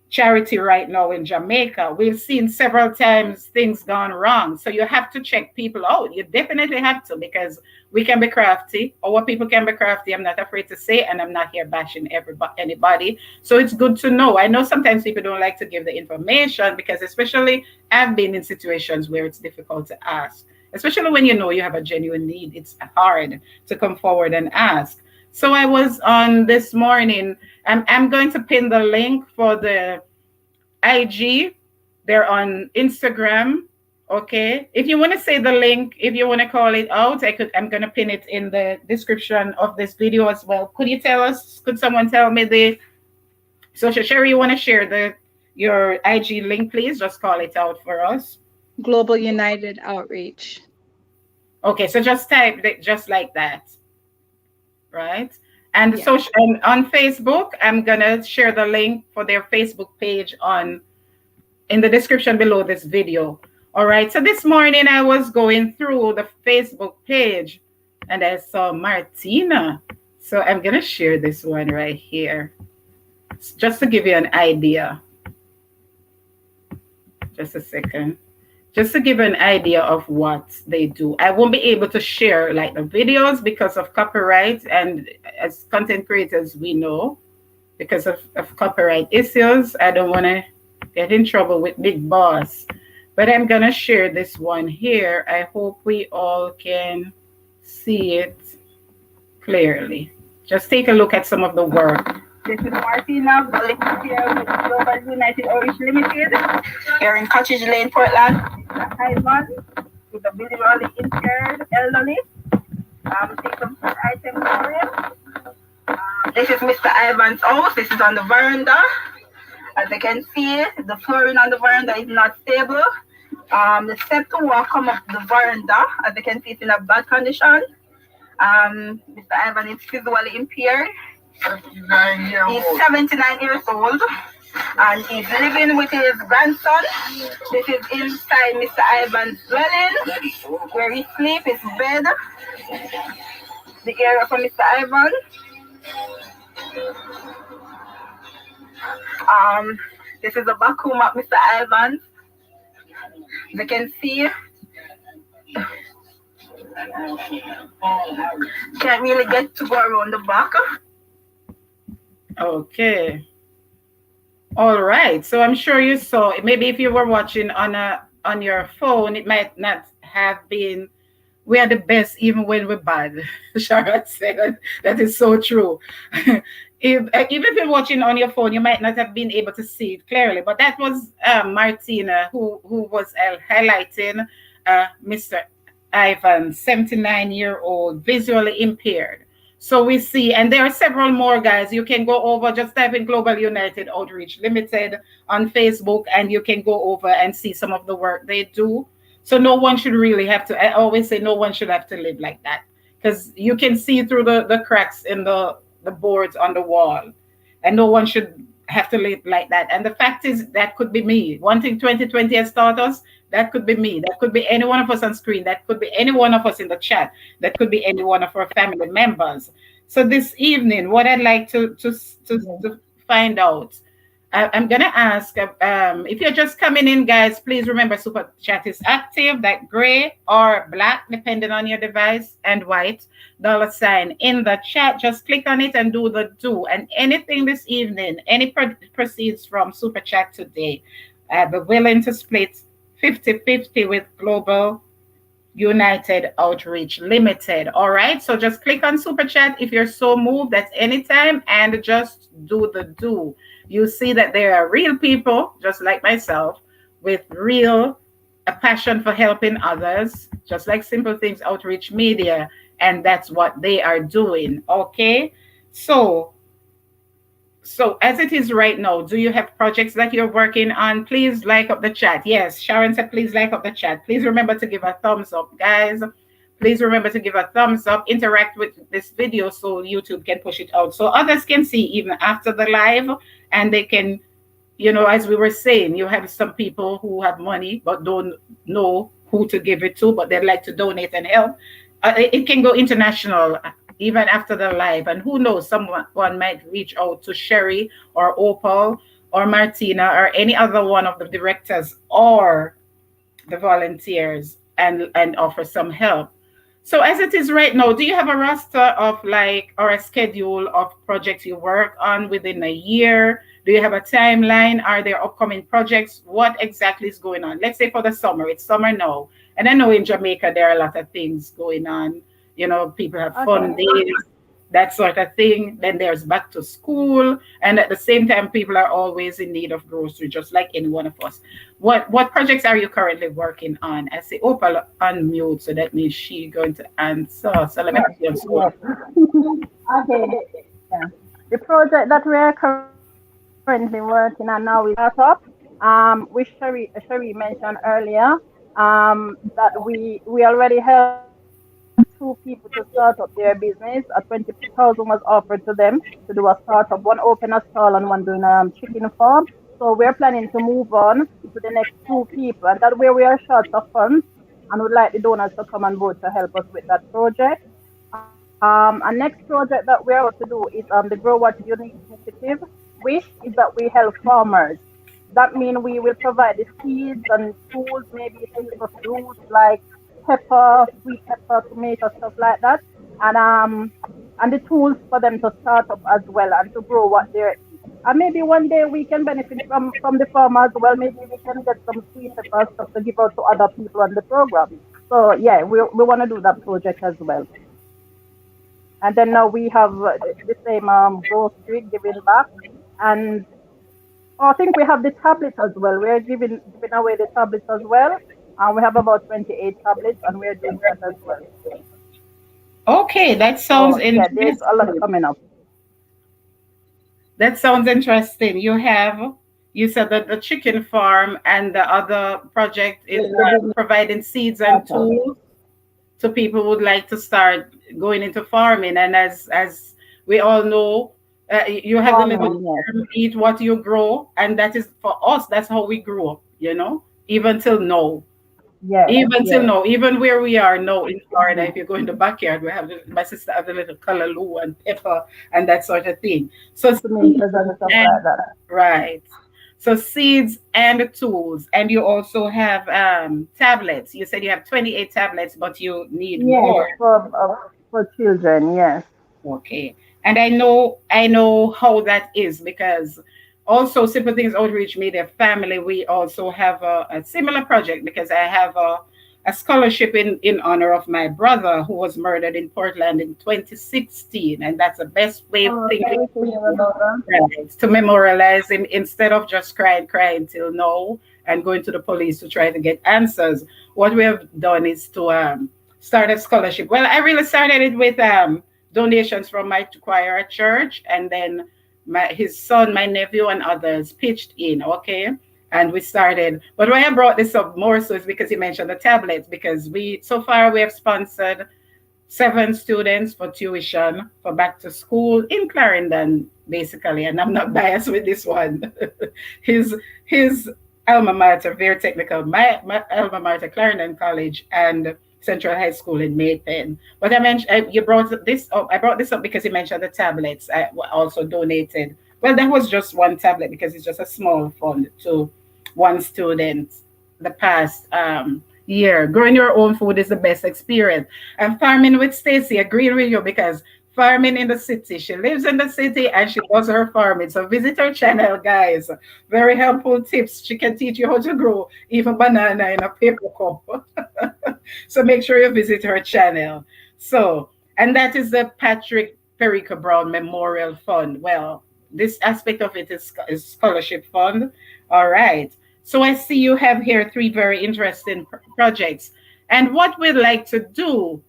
charity right now in Jamaica, we've seen several times things gone wrong. So you have to check people out. You definitely have to, because we can be crafty, or what people can be crafty. I'm not afraid to say, and I'm not here bashing anybody. So it's good to know. I know sometimes people don't like to give the information because, especially, I've been in situations where it's difficult to ask, especially when you have a genuine need. It's hard to come forward and ask. So I was on this morning. I'm going to pin the link for the IG. They're on Instagram. Okay. If you want to say the link, if you want to call it out, I'm going to pin it in the description of this video as well. Could someone tell me so Sherie, you want to share your IG link, please? Just call it out for us. Global United Outreach. Okay. So just type it just like that. Right. And Yeah. and on Facebook, I'm gonna share the link for their Facebook page in the description below this video. All right. So this morning I was going through the Facebook page and I saw Martina. So I'm gonna share this one right here, just to give you an idea. Just a second. Just to give an idea of what they do. I won't be able to share like the videos because of copyright, and as content creators we know, because of copyright issues, I don't want to get in trouble with Big Boss. But I'm gonna share this one here. I hope we all can see it clearly. Just take a look at some of the work. This is Martina, volunteer with Global United Outreach Limited, here in Cottage Lane, Portland. Ivan, with the visually impaired elderly. Take some items for him. This is Mr. Ivan's house. This is on the veranda. As you can see, the flooring on the veranda is not stable. The step to walk come up the veranda. As you can see, it's in a bad condition. Mr. Ivan is visually impaired. He's 79 years old and he's living with his grandson. This is inside Mr. Ivan's dwelling where he sleeps, his bed. The area for Mr. Ivan. This is the back room of Mr. Ivan. As you can see, can't really get to go around the back. Okay. All right. So I'm sure you saw, maybe if you were watching on your phone, it might not have been, we are the best even when we're bad. Charlotte said that is so true. Even if you're watching on your phone, you might not have been able to see it clearly. But that was Martina who was highlighting Mr. Ivan, 79-year-old, visually impaired. So we see, and there are several more, guys. You can go over, just type in Global United Outreach Limited on Facebook, and you can go over and see some of the work they do. So no one should really have to, I always say no one should have to live like that, because you can see through the cracks in the boards on the wall, and no one should have to live like that. And the fact is, that could be me. One thing 2020 has taught us, that could be me. That could be any one of us on screen. That could be any one of us in the chat. That could be any one of our family members. So this evening, what I'd like to find out, I'm going to ask, if you're just coming in, guys, please remember Super Chat is active, that gray or black, depending on your device, and white $ in the chat. Just click on it and do the do. And anything this evening, any proceeds from Super Chat today, I'll be willing to split 50-50 with Global United Outreach Limited. All right, so just click on Super Chat if you're so moved at any time, and just do the do. You see that there are real people, just like myself, with real a passion for helping others, just like Simple Things Outreach Media, and that's what they are doing. Okay, so as it is right now, do you have projects that you're working on? Please like up the chat. Yes, Sharon said please like up the chat. Please remember to give a thumbs up, guys. Please remember to give a thumbs up. Interact with this video so YouTube can push it out, so others can see even after the live, and they can, you know, as we were saying, you have some people who have money but don't know who to give it to, but they'd like to donate and help. It can go international even after the live, and who knows, someone might reach out to Sherie or Opal or Martina or any other one of the directors or the volunteers and offer some help. So as it is right now, do you have a roster of or a schedule of projects you work on within a year? Do you have a timeline? Are there upcoming projects? What exactly is going on? Let's say for the summer, it's summer now. And I know in Jamaica, there are a lot of things going on. You know, people have fun days, that sort of thing. Then there's back to school. And at the same time, people are always in need of groceries, just like any one of us. What projects are you currently working on? I see Opal unmute, so that means she's going to answer. So let me put you on screen. Okay. Yeah. The project that we are currently working on now is startup. Which Sherie mentioned earlier, that we already have 2 people to start up their business. 20,000 was offered to them to do a startup. One open a stall and one doing a chicken farm. So we're planning to move on to the next 2 people, and that way we are short of funds and would like the donors to come on board to help us with that project. Our next project that we're about to do is the Grow What You Need initiative, which is that we help farmers. That means we will provide the seeds and tools, maybe some of fruits like pepper, sweet pepper, tomato, stuff like that, and the tools for them to start up as well and to grow what they're eating. And maybe one day we can benefit from the farmers as well. Maybe we can get some sweet pepper stuff to give out to other people on the program. So yeah, we want to do that project as well. And then now we have the same grocery giving back, and I think we have the tablets as well. We're giving away the tablets as well. We have about 28 tablets, and we're doing that as well. Okay, that sounds interesting. Yeah, there's a lot coming up. That sounds interesting. You said that the chicken farm and the other project is The business providing seeds and startup. tools to people who would like to start going into farming. And as we all know, you have the little Farming, yes. term, eat what you grow, and that is for us. That's how we grew up. Even till now. Yes, Even till yes. now, even where we are now in Florida, if you go in the backyard, we have my sister have the little callaloo and pepper and that sort of thing. So seeds Tomatoes and stuff and like that. right. So seeds and tools, and you also have tablets. You said you have 28 tablets, but you need Yes, more. for children, yes. Okay. And I know how that is because also Simple Things Outreach Media Family, we also have a similar project because I have a scholarship in honor of my brother who was murdered in Portland in 2016. And that's the best way of Oh, thinking sorry to hear about that. right, to memorialize him instead of just crying till now and going to the police to try to get answers. What we have done is to start a scholarship. Well, I really started it with donations from my choir at church, and then his son, my nephew, and others pitched in. Okay. And we started, but why I brought this up more so is because you mentioned the tablets. Because we so far we have sponsored 7 students for tuition for back to school in Clarendon, basically. And I'm not biased with this one. his his alma mater, very technical, my alma mater, Clarendon College and Central High School in Maypen. But I mentioned you brought this up. I brought this up because you mentioned the tablets. I also donated. Well, that was just one tablet because it's just a small fund to one student the past year. Growing your own food is the best experience. And farming with Stacy, agreeing with you because farming in the city. She lives in the city and she does her farming. So visit her channel, guys. Very helpful tips. She can teach you how to grow even banana in a paper cup. So make sure you visit her channel. So, and that is the Patrick Perica Brown Memorial Fund. Well, this aspect of it is scholarship fund. All right. So I see you have here 3 very interesting projects. And what we'd like to do,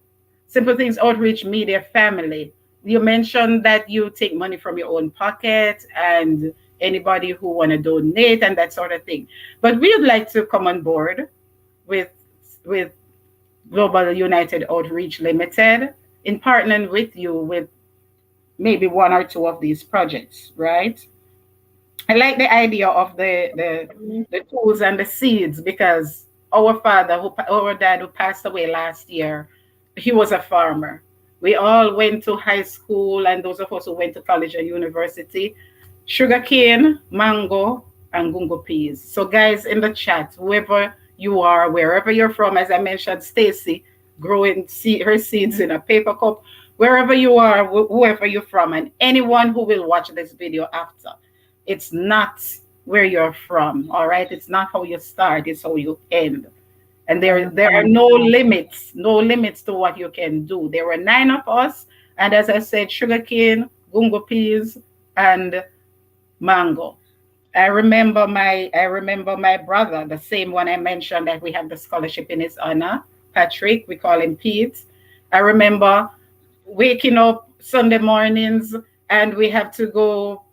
Simple Things Outreach Media Family, you mentioned that you take money from your own pocket and anybody who want to donate and that sort of thing. But we'd like to come on board with with Global United Outreach Limited in partnering with you with maybe 1 or 2 of these projects, right? I like the idea of the tools and the seeds because our dad who passed away last year, he was a farmer. We all went to high school, and those of us who went to college and university, sugarcane, mango, and gungo peas. So, guys, in the chat, whoever you are, wherever you're from, as I mentioned, Stacy growing her seeds in a paper cup, wherever you are, whoever you're from, and anyone who will watch this video after, it's not where you're from, all right? It's not how you start, it's how you end. And there are no limits to what you can do. There were 9 of us, and as I said, sugarcane, gungo peas, and mango. I remember my brother, the same one I mentioned that we have the scholarship in his honor, Patrick. We call him Pete. I remember waking up Sunday mornings and we have to go.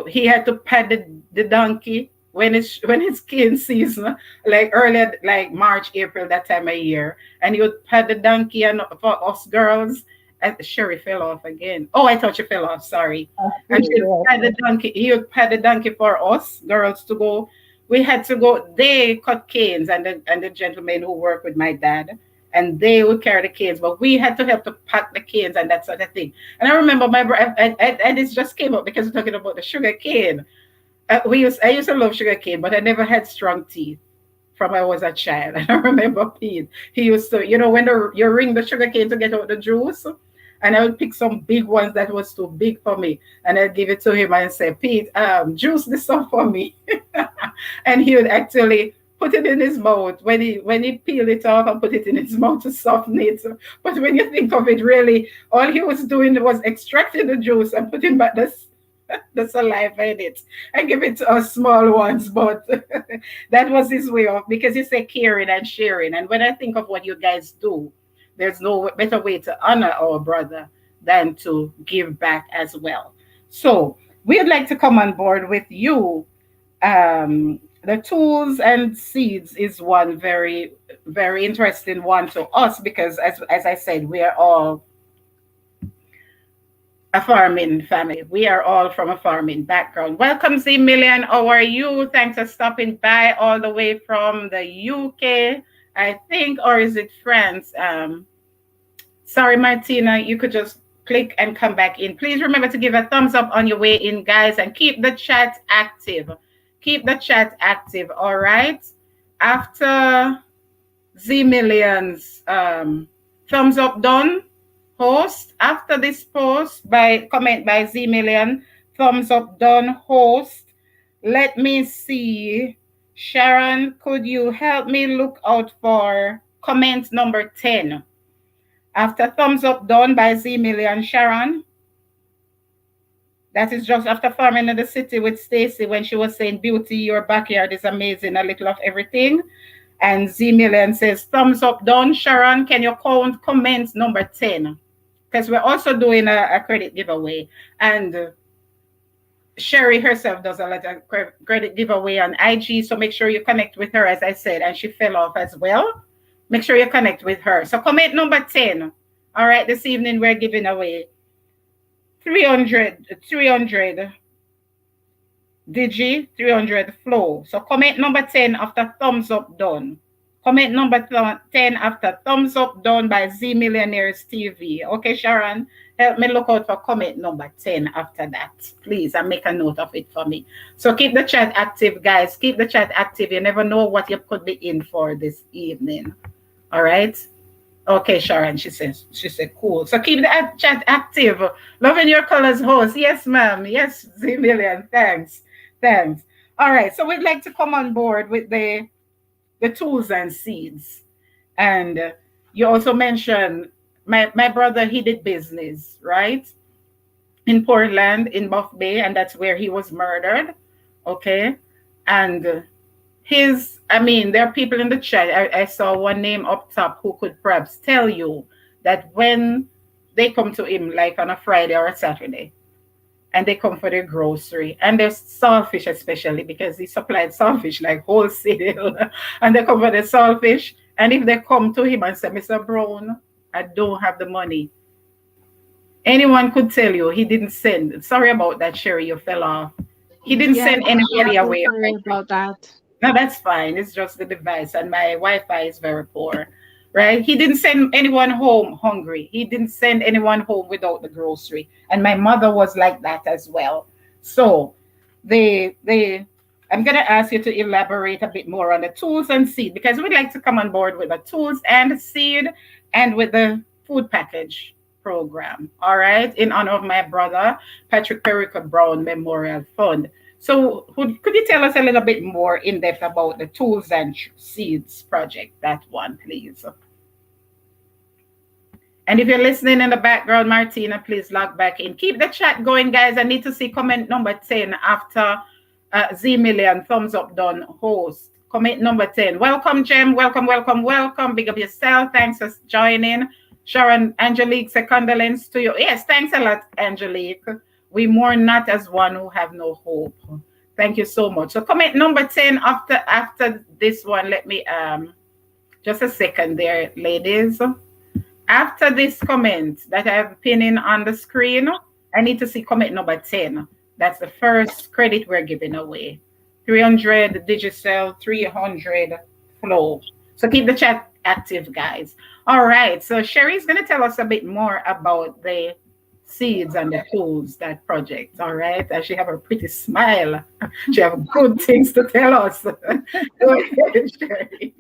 He had to pad the donkey when it's cane season, like earlier, like March, April, that time of year, and he would pad the donkey. And for us girls, and Sherie fell off again. Oh, I thought she fell off. Sorry. And she Yes. pad the donkey. He would pad the donkey for us girls to go. We had to go. They cut canes, and the gentlemen who work with my dad, and they would carry the canes, but we had to help to pack the canes and that sort of thing. And I remember my brother, and this just came up because we're talking about the sugar cane. I used to love sugar cane, but I never had strong teeth from I was a child. And I remember Pete, he used to, when you ring the sugar cane to get out the juice, and I would pick some big ones that was too big for me, and I'd give it to him and say, Pete, juice this up for me. And he would actually put it in his mouth when he peeled it off and put it in his mouth to soften it. But when you think of it, really, all he was doing was extracting the juice and putting back the saliva in it and give it to us small ones. But that was his way of, because you say caring and sharing. And when I think of what you guys do, there's no better way to honor our brother than to give back as well. So we'd like to come on board with you. The tools and seeds is one very, very interesting one to us because, as I said, we are all a farming family. We are all from a farming background. Welcome, Z Million. How are you? Thanks for stopping by all the way from the UK, I think, or is it France? Sorry, Martina, you could just click and come back in. Please remember to give a thumbs up on your way in, guys, and keep the chat active. Keep the chat active, all right? After Z Millions thumbs up done, host, after this post by comment by Z Million, thumbs up done, host. Let me see. Sharon, could you help me look out for comment number 10? After thumbs up done by Z Million, Sharon. That is just after farming in the city with Stacy when she was saying, "Beauty, your backyard is amazing, a little of everything." And Z Million says, "Thumbs up done." Sharon, can you count comment number 10? Because we're also doing a credit giveaway. And Sherie herself does a lot of credit giveaway on IG. So make sure you connect with her, as I said. And she fell off as well. Make sure you connect with her. So comment number 10. All right, this evening we're giving away 300 Digi, 300 flow. So comment number 10 after thumbs up done. Comment number 10 after thumbs up done by Z Millionaires TV. Okay, Sharon, help me look out for comment number 10 after that, please, and make a note of it for me. So keep the chat active, guys. Keep the chat active. You never know what you could be in for this evening. All right. Okay, Sharon, she said, cool. So keep the chat active. Loving your colors, host. Yes, ma'am. Yes, Z Million. Thanks. Thanks. All right. So we'd like to come on board with the tools and seeds. And you also mentioned my brother, he did business, right? In Portland, in Buff Bay, and that's where he was murdered. Okay. And there are people in the chat. I saw one name up top who could perhaps tell you that when they come to him, like on a Friday or a Saturday, and they come for their grocery, and there's saltfish especially because he supplied saltfish like wholesale, and they come for the saltfish, and if they come to him and say, "Mr. Brown, I don't have the money," anyone could tell you he didn't send. Sorry about that, Sherie, you fell off. He didn't send anybody away. Sorry about that. No, that's fine. It's just the device, and my Wi-Fi is very poor, right? He didn't send anyone home hungry. He didn't send anyone home without the grocery, and my mother was like that as well. So, I'm gonna ask you to elaborate a bit more on the tools and seed because we'd like to come on board with the tools and seed, and with the food package program. All right, in honor of my brother Patrick Perica Brown Memorial Fund. So could you tell us a little bit more in depth about the tools and seeds project, that one, please? And if you're listening in the background, Martina, please log back in. Keep the chat going, guys. I need to see comment number 10 after Z Million, thumbs up done, host. Comment number 10. Welcome, Jem. Welcome, welcome, welcome. Big up yourself. Thanks for joining. Sharon, Angelique, say condolence to you. Yes, thanks a lot, Angelique. We mourn not as one who have no hope. Thank you so much. So comment number 10 after this one. Let me just a second there, ladies. After this comment that I have pinning on the screen, I need to see comment number 10. That's the first credit we're giving away. 300 Digicel, 300 Flow. So keep the chat active, guys. All right. So Sherry's going to tell us a bit more about the seeds and the tools, that project. All right. And she have a pretty smile. She have good things to tell us. Go ahead, Sherry.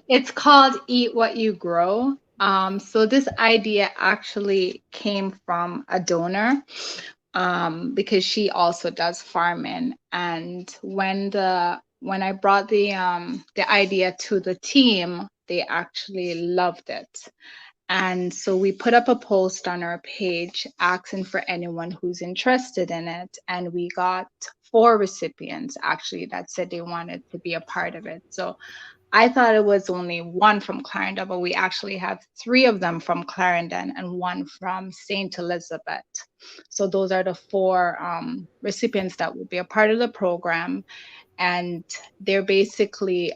It's called Eat What You Grow. So this idea actually came from a donor because she also does farming. And when I brought the idea to the team, they actually loved it. And so we put up a post on our page asking for anyone who's interested in it. And we got 4 recipients actually that said they wanted to be a part of it. So I thought it was only one from Clarendon, but we actually have three of them from Clarendon and one from St. Elizabeth. So those are the four recipients that will be a part of the program. And they're basically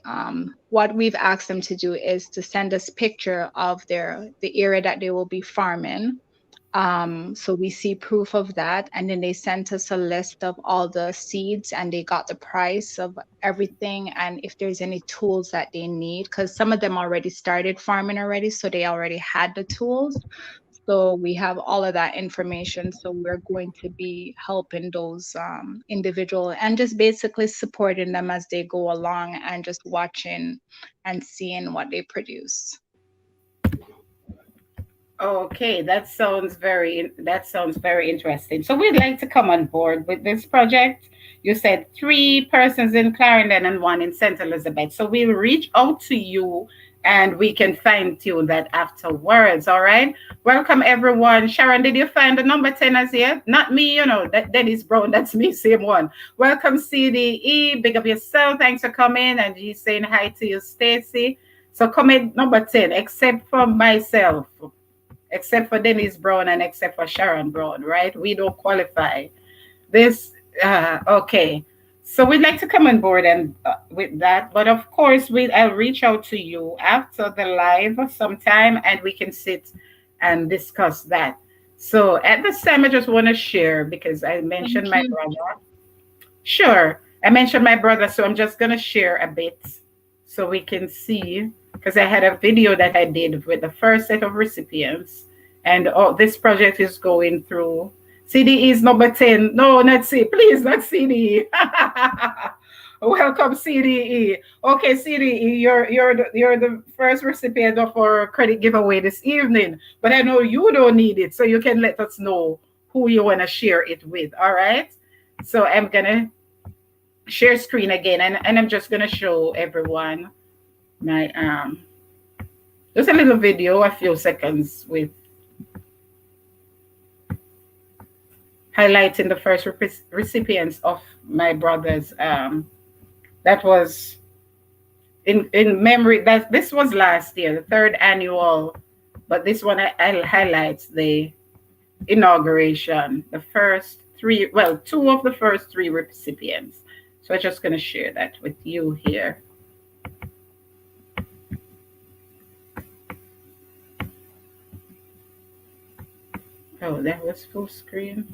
what we've asked them to do is to send us picture of the area that they will be farming. So we see proof of that, and then they sent us a list of all the seeds, and they got the price of everything, and if there's any tools that they need, because some of them already started farming already, so they already had the tools. So we have all of that information. So we're going to be helping those individuals and just basically supporting them as they go along and just watching and seeing what they produce. Okay, that sounds very interesting. So we'd like to come on board with this project. You said three persons in Clarendon and one in St. Elizabeth. So we'll reach out to you and we can fine tune that afterwards. All right. Welcome everyone. Sharon, did you find the number 10 as yet? Not me, that Dennis Brown, that's me, same one. Welcome, CDE. Big up yourself. Thanks for coming. And he's saying hi to you, Stacy. So comment number 10, except for myself, except for Dennis Brown and except for Sharon Brown, right? We don't qualify. This, okay. So we'd like to come on board and with that, but of course, I'll reach out to you after the live sometime, and we can sit and discuss that. So at this time, I just want to share because I mentioned Thank my you. brother. Sure, I mentioned my brother, so I'm just gonna share a bit so we can see because I had a video that I did with the first set of recipients, and this project is going through. CDE is number 10. No, not C. Please, not CDE. Welcome, CDE. Okay, CDE, you're the first recipient of our credit giveaway this evening, but I know you don't need it, so you can let us know who you want to share it with. All right. So I'm gonna share screen again, and I'm just gonna show everyone my just a little video, a few seconds with highlighting the first recipients of my brother's that was in memory that this was last year, the third annual, but this one I highlights the inauguration, the first three, well, two of the first three recipients. So I'm just going to share that with you here. Oh, that was full screen.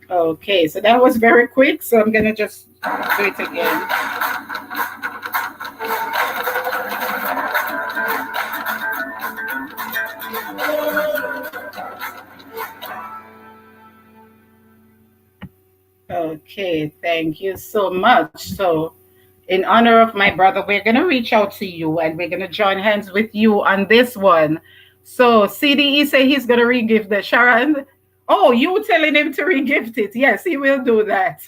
Okay, so that was very quick. So I'm going to just do it again. Okay, thank you so much. So, in honor of my brother, we're going to reach out to you and we're going to join hands with you on this one. So, CDE say he's going to regift the Sharon. Oh, you telling him to regift it? Yes, he will do that.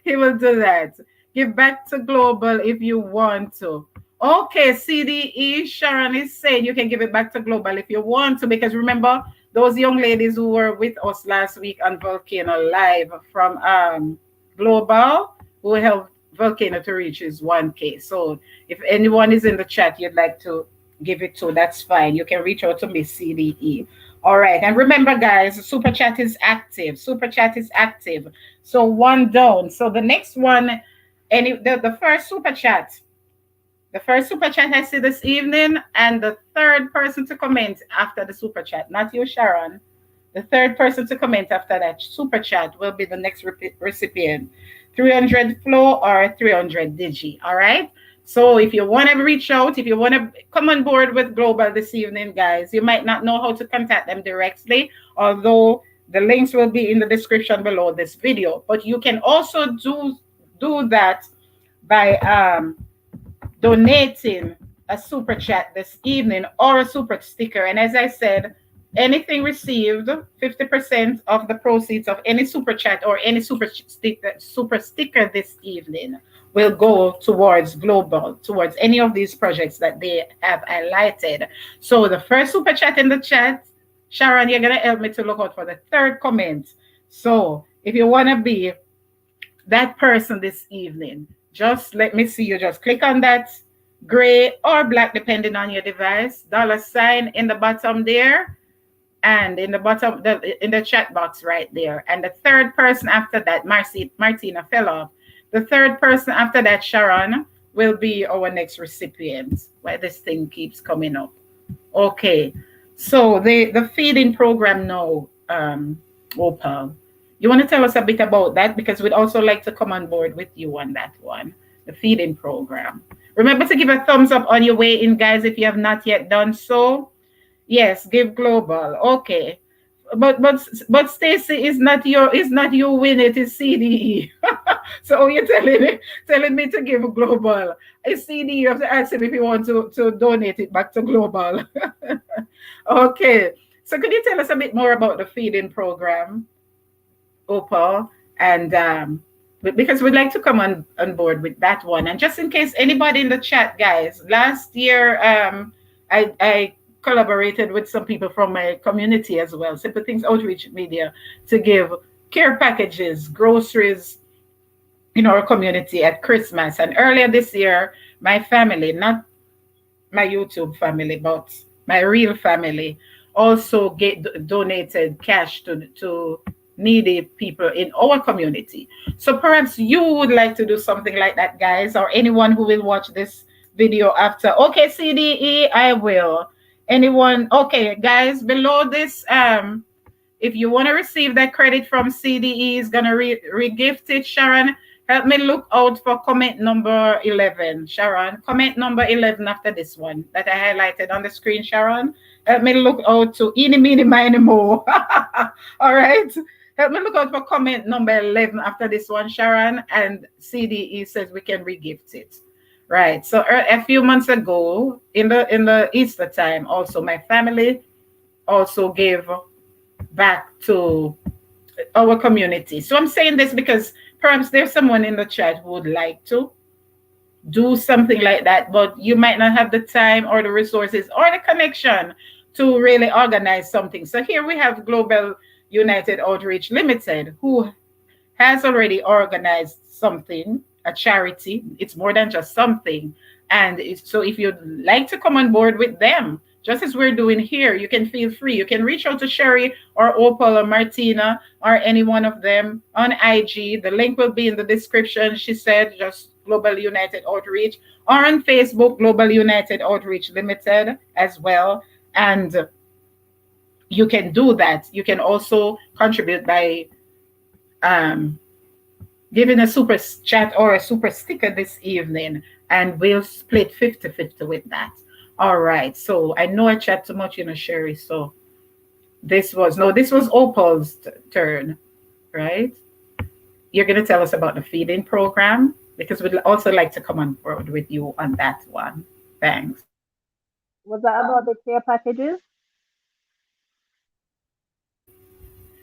He will do that. Give back to Global if you want to. Okay, CDE, Sharon is saying you can give it back to Global if you want to, because remember, those young ladies who were with us last week on Volcano Live from Global, who helped Volcano to reach his 1K. So if anyone is in the chat you'd like to give it to, that's fine. You can reach out to me, CDE. All right. And remember, guys, Super Chat is active. Super Chat is active. So one down. So the next one, the first Super Chat. The first super chat I see this evening, and the third person to comment after the super chat, not you, Sharon. The third person to comment after that super chat will be the next recipient. 300 flow or 300 digi. All right. So if you want to reach out, if you want to come on board with Global this evening, guys, you might not know how to contact them directly, although the links will be in the description below this video. But you can also do that by donating a super chat this evening or a super sticker. And as I said, anything received, 50% of the proceeds of any super chat or any super sticker this evening will go towards global, towards any of these projects that they have highlighted. So the first super chat in the chat, Sharon, you're gonna help me to look out for the third comment. So if you want to be that person this evening, just let me see you. Just click on that gray or black, depending on your device, dollar sign in the bottom there, and in the bottom, in the chat box right there. And the third person after that, Martina fell off. The third person after that, Sharon, will be our next recipient. Why this thing keeps coming up. Okay. So the feeding program now, Opal. You want to tell us a bit about that, because we'd also like to come on board with you on that one, the feeding program. Remember to give a thumbs up on your way in, guys, if you have not yet done so. Yes, give global. Okay. But Stacy, is not you win it, is CDE. So you're telling me to give global. It's CDE, you have to ask him if you want to donate it back to global. Okay. So could you tell us a bit more about the feeding program, Opal? And because we'd like to come on board with that one. And just in case anybody in the chat, guys, last year I collaborated with some people from my community as well, Simple Things Outreach Media, to give care packages, groceries in our community at Christmas. And earlier this year, my family, not my YouTube family, but my real family, also donated cash to needy people in our community. So perhaps you would like to do something like that, guys, or anyone who will watch this video after. Okay, CDE, I will. Anyone? Okay, guys, below this, if you want to receive that credit from CDE, is gonna re-gift it. Sharon, help me look out for comment number 11. Sharon, comment number 11 after this one that I highlighted on the screen. Sharon, help me look out to eeny, meeny, miny, mo. All right. Help me look out for comment number 11 after this one, Sharon. And CDE says we can regift it. Right. So a few months ago, in the Easter time, also my family also gave back to our community. So I'm saying this because perhaps there's someone in the chat who would like to do something like that, but you might not have the time or the resources or the connection to really organize something. So here we have Global United Outreach Limited, who has already organized something, a charity. It's more than just something. And so if you'd like to come on board with them, just as we're doing here, you can feel free. You can reach out to Sherie or Opal or Martina or any one of them on IG. The link will be in the description. She said just Global United Outreach, or on Facebook, Global United Outreach Limited as well. And you can do that. You can also contribute by giving a super chat or a super sticker this evening, and we'll split 50-50 with that. All right. So I know I chat too much, Sherie. So this was Opal's turn, right? You're going to tell us about the feeding program, because we'd also like to come on board with you on that one. Thanks. Was that about the care packages?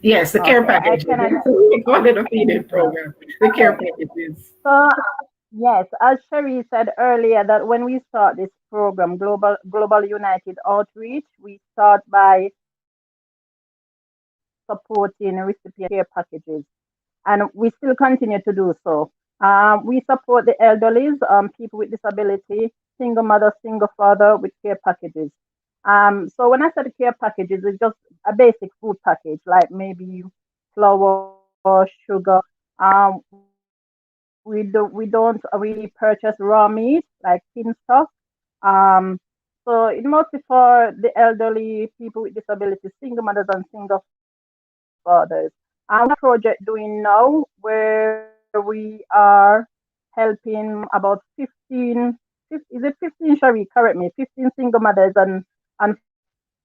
Yes, the care Okay, I packages. cannot. We call it a feeding program. The care Okay. packages. So yes, as Sherie said earlier, that when we start this program, Global United Outreach, we start by supporting recipient care packages, and we still continue to do so. We support the elderlies, people with disability, single mother, single father with care packages. So when I said care packages, it's just a basic food package, like maybe flour, sugar. We don't really purchase raw meat like thin stuff. Um, so it's mostly for the elderly, people with disabilities, single mothers and single fathers. We have a project doing now where we are helping about 15, 15, Shari, correct me, 15 single mothers and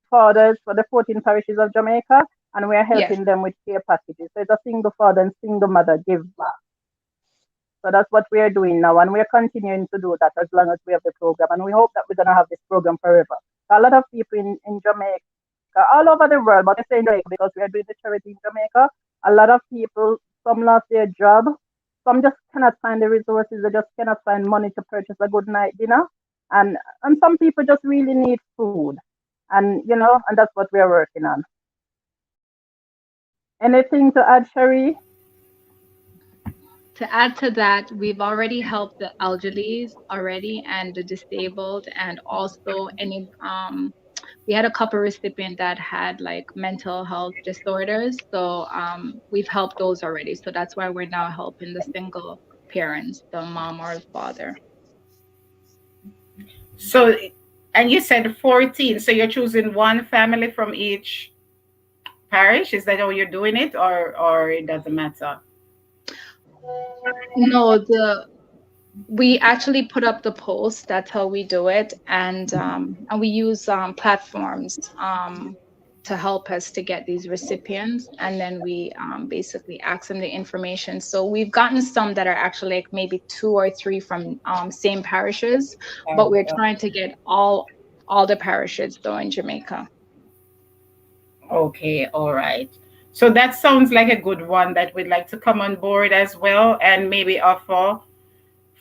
fathers for the 14 parishes of Jamaica, and we are helping them with Yes. care packages. So it's a single father and single mother give back. So that's what we are doing now, and we are continuing to do that as long as we have the program. And we hope that we're going to have this program forever. A lot of people in Jamaica Jamaica, all over the world, but especially in Jamaica because we are doing the charity in Jamaica. A lot of people, some lost their job, some just cannot find the resources, they just cannot find money to purchase a good night dinner, and some people just really need food, and that's what we are working on. Anything to add, Cherie? To add to that, we've already helped the elderly already and the disabled, and also any we had a couple recipients that had like mental health disorders. So we've helped those already. So that's why we're now helping the single parents, the mom or the father. So, and you said 14. So you're choosing one family from each parish? Is that how you're doing it, or it doesn't matter? No, we actually put up the post. That's how we do it, and we use platforms to help us to get these recipients, and then we basically ask them the information. So we've gotten some that are actually like maybe 2 or 3 from same parishes, but we're trying to get all the parishes though in Jamaica. Okay, all right. So that sounds like a good one that we'd like to come on board as well, and maybe offer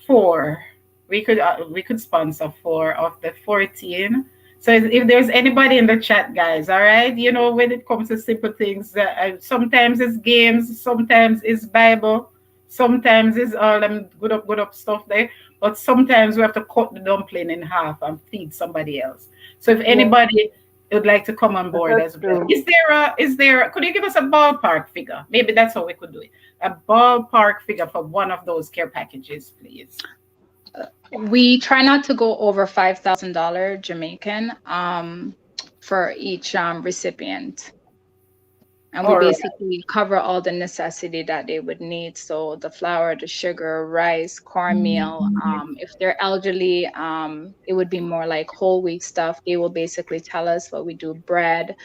4. We could sponsor 4 of the 14. So if there's anybody in the chat, guys, all right, when it comes to simple things, sometimes it's games, sometimes it's Bible, sometimes it's all them good up stuff there, but sometimes we have to cut the dumpling in half and feed somebody else. So if anybody would like to come on board That's as well, true. could you give us a ballpark figure? Maybe that's how we could do it. A ballpark figure for one of those care packages, please. We try not to go over $5,000 Jamaican for each recipient. And we basically cover all the necessity that they would need. So the flour, the sugar, rice, cornmeal. If they're elderly, it would be more like whole wheat stuff. They will basically tell us what we do. Bread.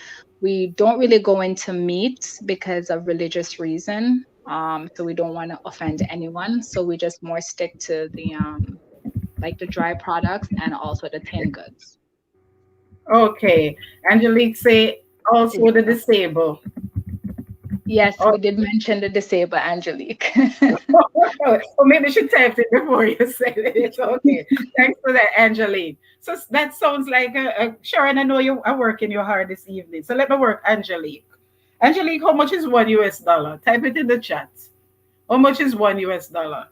We don't really go into meats because of religious reason. So we don't want to offend anyone. So we just more stick to the like the dry products and also the tin goods. Okay. Angelique say also the disabled. Yes, we did mention the disabled, Angelique. Or maybe she typed it before you said it. Okay. Thanks for that, Angelique. So that sounds like Sharon, I know you are working your hard this evening. So let me work Angelique. Angelique, how much is $1? Type it in the chat. How much is $1?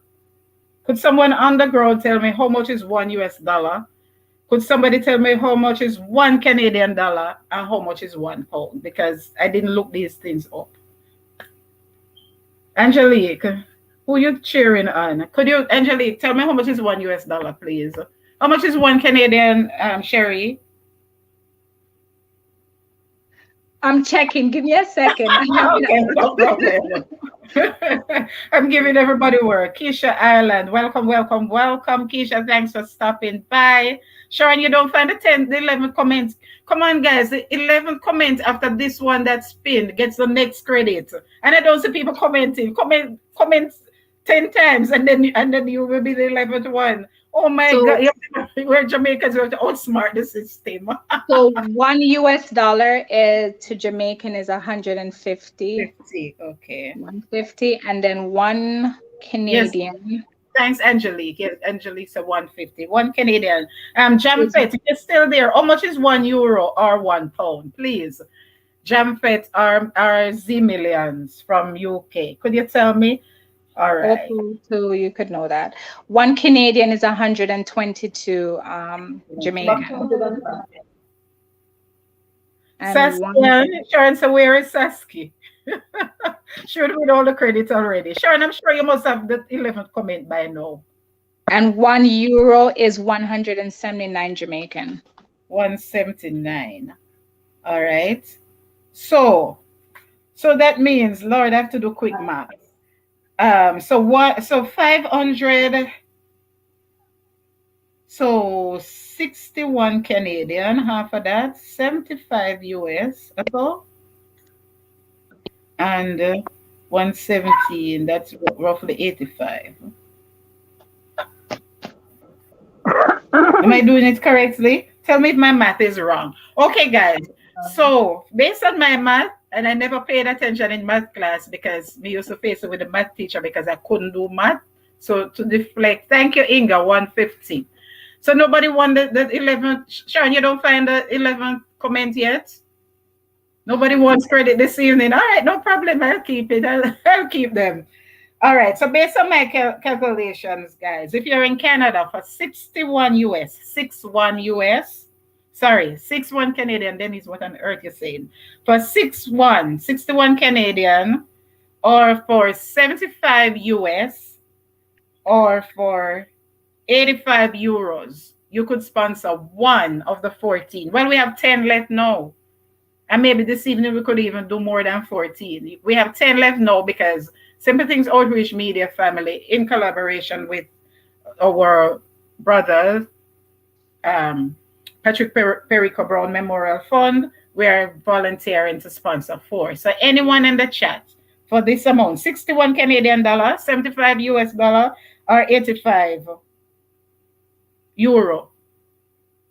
Could someone on the ground tell me how much is $1? Could somebody tell me how much is $1 and how much is £1? Because I didn't look these things up. Angelique, who you cheering on? Could you, Angelique, tell me how much is $1, please? How much is 1 Canadian, Sherie? I'm checking. Give me a second. Okay, no problem. I'm giving everybody work. Keisha Ireland, welcome, welcome, welcome. Keisha, thanks for stopping by. Sharon, you don't find the 10th, the 11th comments. Come on, guys. The 11th comment after this one that's pinned gets the next credit. And I don't see people commenting. Comment 10 times, and then you will be the 11th one. Oh my God. We're Jamaicans, we have to outsmart the system. So $1 is to Jamaican is 150. 50, okay. 150, and then 1 Canadian. Yes. Thanks, Angelique. Yes, Angelique's a 150. 1 Canadian. Jamfet, if you're still there, how much is €1 or £1? Please. Jamfet are Z Millions from UK. Could you tell me? All right. So you could know that. 1 Canadian is 122 Jamaican. Saskia, Sharon, so where is Saskia? Should with all the credit already. Sharon, I'm sure you must have the 11th comment by now. And €1 is 179 Jamaican. 179. All right. So that means, Lord, I have to do quick math. So 500. So 61 Canadian, half of that, 75 US, so, and 117, that's roughly 85. Am I doing it correctly? Tell me if my math is wrong. Okay, guys. So based on my math, and I never paid attention in math class because we used to face it with the math teacher because I couldn't do math. So to deflect, thank you, Inga, 150. So nobody won the 11th. Sharon, you don't find the 11th comment yet? Nobody wants credit this evening. All right, no problem. I'll keep it. I'll keep them. All right. So based on my calculations, guys, if you're in Canada for 61 US, 61 US, sorry, 61 Canadian, then is what on earth you're saying. For 61 Canadian, or for 75 US, or for 85 euros, you could sponsor one of the 14. Well, we have 10 left now. And maybe this evening we could even do more than 14. We have 10 left now because Simple Things Outreach Media Family, in collaboration with our brother, Patrick Perico Brown Memorial Fund, we are volunteering to sponsor 4. So anyone in the chat for this amount, 61 Canadian dollar, 75 US dollar, or 85 euro,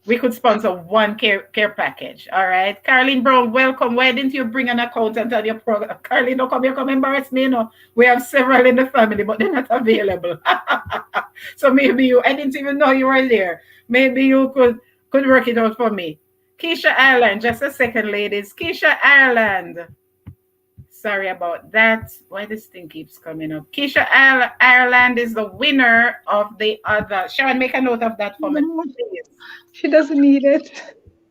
we could sponsor one care package. All right. Caroline Brown, welcome. Why didn't you bring an accountant on your program? Caroline, don't come here, come embarrass me. No, we have several in the family, but they're not available. So maybe you, I didn't even know you were there. Maybe you could work it out for me. Keisha Ireland, just a second, ladies. Keisha Ireland. Sorry about that. Why this thing keeps coming up? Keisha Ireland is the winner of the other. Sharon, make a note of that for me, please. She doesn't need it.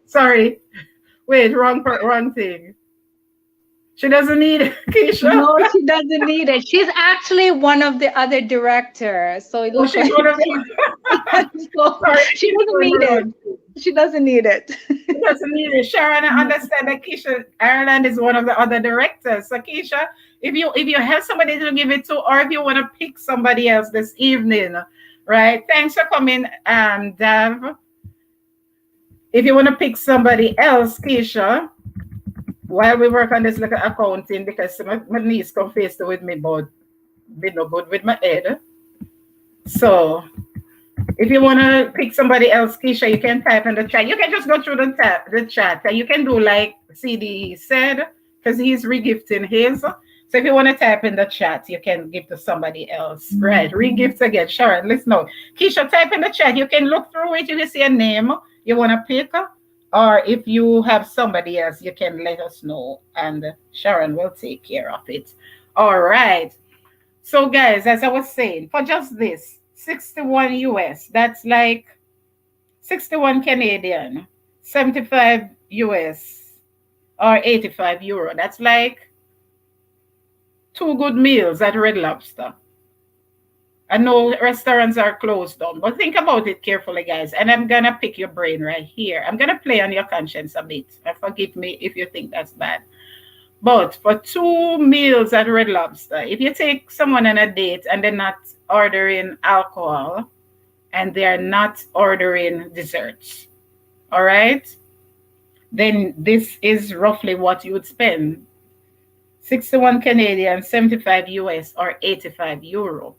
Sorry. Wait, wrong thing. She doesn't need it, Keisha. No, she doesn't need it. She's actually one of the other directors. So it looks she's like one of the... so she doesn't need it. She doesn't need it. She doesn't need it. Sharon, I understand that Keisha Ireland is one of the other directors. So Keisha, if you have somebody to give it to, or if you want to pick somebody else this evening, right? Thanks for coming, Dav. If you want to pick somebody else, Keisha, while we work on this little accounting, because my niece come face to with me, but be no good with my head. So if you want to pick somebody else, Keisha, you can type in the chat. You can just go through the chat. And you can do like CD said, because he's regifting his. So if you want to type in the chat, you can give to somebody else. Right, regifts again. Sharon, let's know. Keisha, type in the chat. You can look through it. You can see a name you want to pick. Or if you have somebody else, you can let us know. And Sharon will take care of it. All right. So guys, as I was saying, for just this, 61 US, that's like 61 Canadian, 75 US, or 85 euro. That's like 2 good meals at Red Lobster. I know restaurants are closed down, but think about it carefully, guys. And I'm going to pick your brain right here. I'm going to play on your conscience a bit. And forgive me if you think that's bad. But for 2 meals at Red Lobster, if you take someone on a date and they're not ordering alcohol and they're not ordering desserts, all right, then this is roughly what you would spend. 61 Canadian, 75 US, or 85 euro.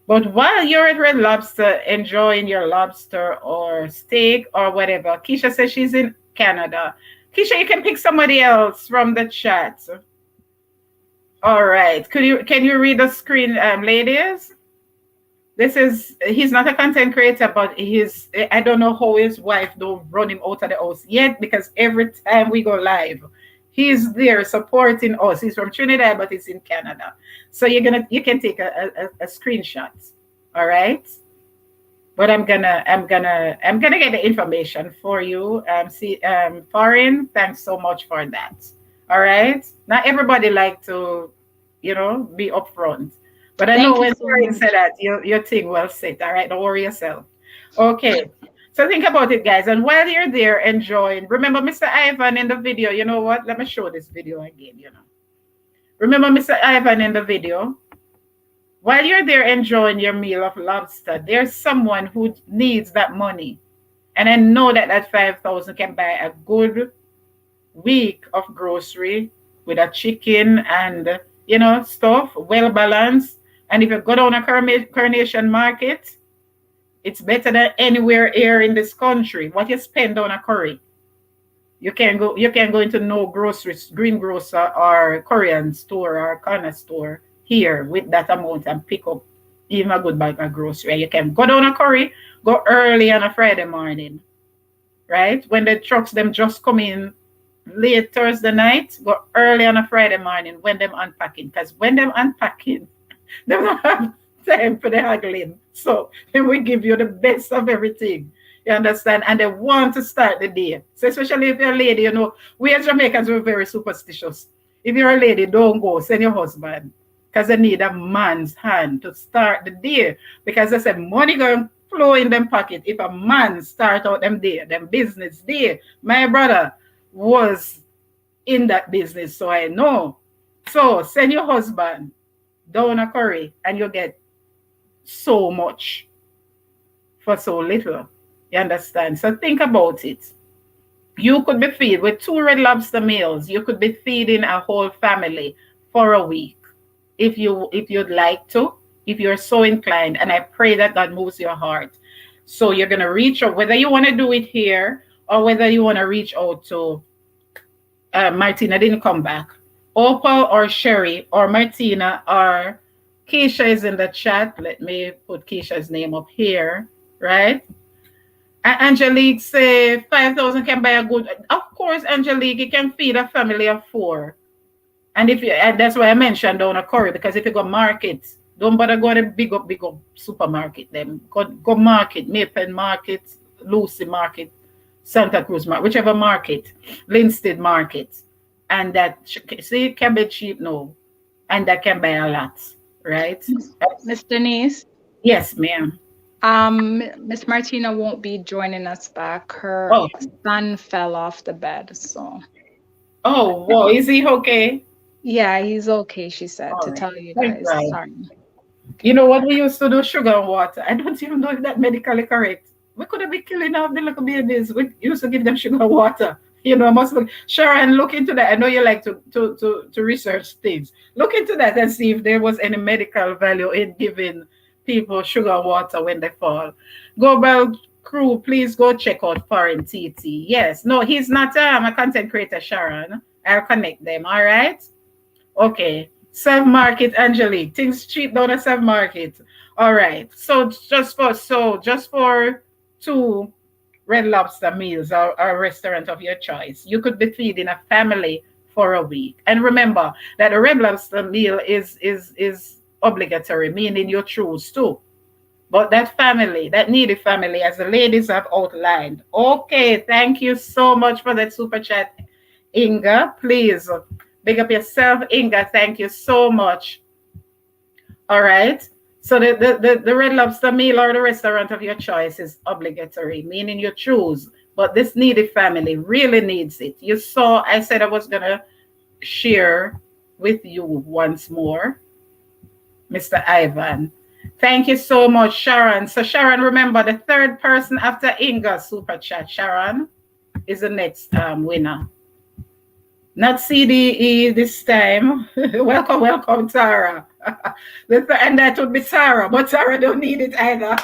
But while you're at Red Lobster enjoying your lobster or steak or whatever, Keisha says she's in Canada. Keisha, you can pick somebody else from the chat. All right. Can you read the screen, ladies? He's not a content creator, but I don't know how his wife don't run him out of the house yet, because every time we go live, he's there supporting us. He's from Trinidad, but he's in Canada. So you can take a screenshot. All right. But I'm gonna get the information for you. Foreign, thanks so much for that. All right. Not everybody like to, be upfront. But I know when Foreign said that, your thing well set. All right, don't worry yourself. Okay. So think about it, guys. And while you're there enjoying, remember Mr. Ivan in the video. You know what? Let me show this video again, Remember Mr. Ivan in the video? While you're there enjoying your meal of lobster, there's someone who needs that money. And I know that 5,000 can buy a good week of grocery with a chicken and, stuff, well balanced. And if you go down a Carnation Market, it's better than anywhere here in this country. What you spend on a curry. You can go into no groceries, greengrocer or Korean store or corner store here with that amount and pick up even a good bag of grocery. You can go down a curry, go early on a Friday morning, right? When the trucks them just come in late Thursday night, go early on a Friday morning when them unpacking. Because when them unpacking, they don't have time for the haggling. So they will give you the best of everything. You understand? And they want to start the day. So especially if you're a lady, you know, we as Jamaicans we're very superstitious. If you're a lady, don't go, send your husband. Because they need a man's hand to start the day. Because they said money going flow in them pocket if a man start out them day, them business day. My brother was in that business, so I know. So send your husband down a curry and you get so much for so little. You understand? So think about it. You could be feed with 2 Red Lobster meals. You could be feeding a whole family for a week if you'd like to, if you're so inclined. And I pray that God moves your heart. So you're gonna reach out, whether you want to do it here or whether you want to reach out to Martina didn't come back. Opal or Sherie or Martina or Keisha is in the chat. Let me put Keisha's name up here, right? Angelique say 5,000 can buy a good. Of course, Angelique, you can feed a family of 4. And if you, and that's why I mentioned down a curry, because if you go market, don't bother go to big up supermarket. Them go market, Maple Market, Lucy Market, Santa Cruz Market, whichever market, Linstead Market, and that see it can be cheap now, and that can buy a lot, right? Miss Denise. Yes, ma'am. Miss Martina won't be joining us back. Her Oh, son fell off the bed, so. oh, well, is he okay? Yeah, he's okay, she said, All to right. tell you Thank guys. God. Sorry. You know what we used to do? Sugar and water. I don't even know if that medically correct. We could have been killing off the little babies. We used to give them sugar and water. You know, must look. Sharon, look into that. I know you like to research things. Look into that and see if there was any medical value in giving people sugar and water when they fall. Global crew, please go check out Foreign TT. Yes, no, he's not a content creator, Sharon. I'll connect them. All right. Okay. Self market, Angelique. Things cheap down at self market. All right. So just for 2 Red Lobster meals or a restaurant of your choice, you could be feeding a family for a week. And remember that a Red Lobster meal is obligatory, meaning you choose to. But that family, that needy family, as the ladies have outlined. Okay, thank you so much for that super chat, Inga. Please big up yourself, Inga. Thank you so much. All right. So the Red Lobster meal or the restaurant of your choice is obligatory, meaning you choose. But this needy family really needs it. You saw, I said I was going to share with you once more, Mr. Ivan. Thank you so much, Sharon. So, Sharon, remember the third person after Inga super chat, Sharon, is the next winner. Not CDE this time. welcome, Tara. And that would be Sarah, but Sarah don't need it either.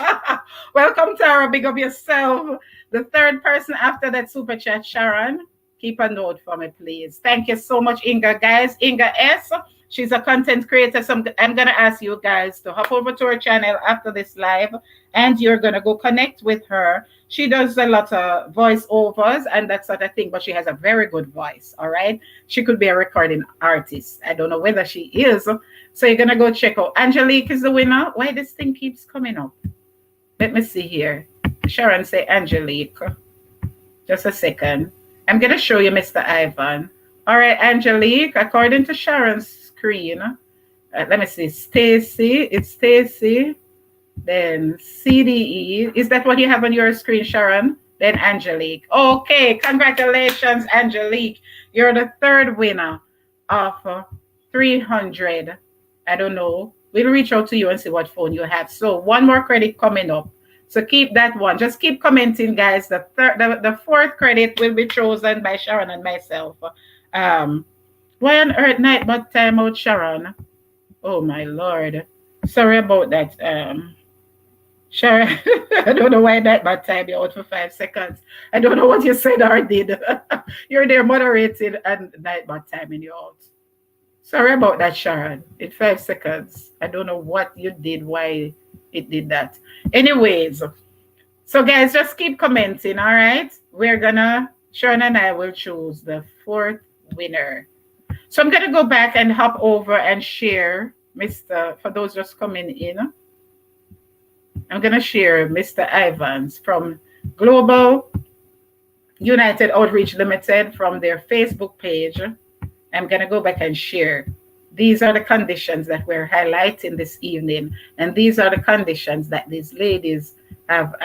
Welcome, Tara. Big up yourself. The third person after that super chat, Sharon. Keep a note for me, please. Thank you so much, Inga. Guys, Inga S. She's a content creator. So I'm going to ask you guys to hop over to her channel after this live, and you're going to go connect with her. She does a lot of voiceovers and that sort of thing, but she has a very good voice. All right. She could be a recording artist. I don't know whether she is. So you're going to go check out. Angelique is the winner. Why this thing keeps coming up? Let me see here. Sharon say Angelique. Just a second. I'm going to show you Mr. Ivan. All right, Angelique, according to Sharon's screen, let me see. Stacy. It's Stacy. Then CDE. Is that what you have on your screen, Sharon? Then Angelique. Okay, congratulations, Angelique. You're the third winner of 300. I don't know. We'll reach out to you and see what phone you have. So one more credit coming up. So keep that one. Just keep commenting, guys. The fourth credit will be chosen by Sharon and myself. Why on earth night but time out, Sharon? Oh my Lord. Sorry about that. Sure. I don't know why that bad time you out for 5 seconds. I don't know what you said or did. You're there moderating and night bad time in you out. Sorry about that, Sharon. In 5 seconds. I don't know what you did, why it did that. Anyways, so guys, just keep commenting, all right? We're gonna, Sharon and I will choose the fourth winner. So I'm gonna go back and hop over and share, Mr. For those just coming in, I'm gonna share Mr. Ivans from Global United Outreach Limited from their Facebook page. I'm going to go back and share. These are the conditions that we're highlighting this evening, and these are the conditions that these ladies have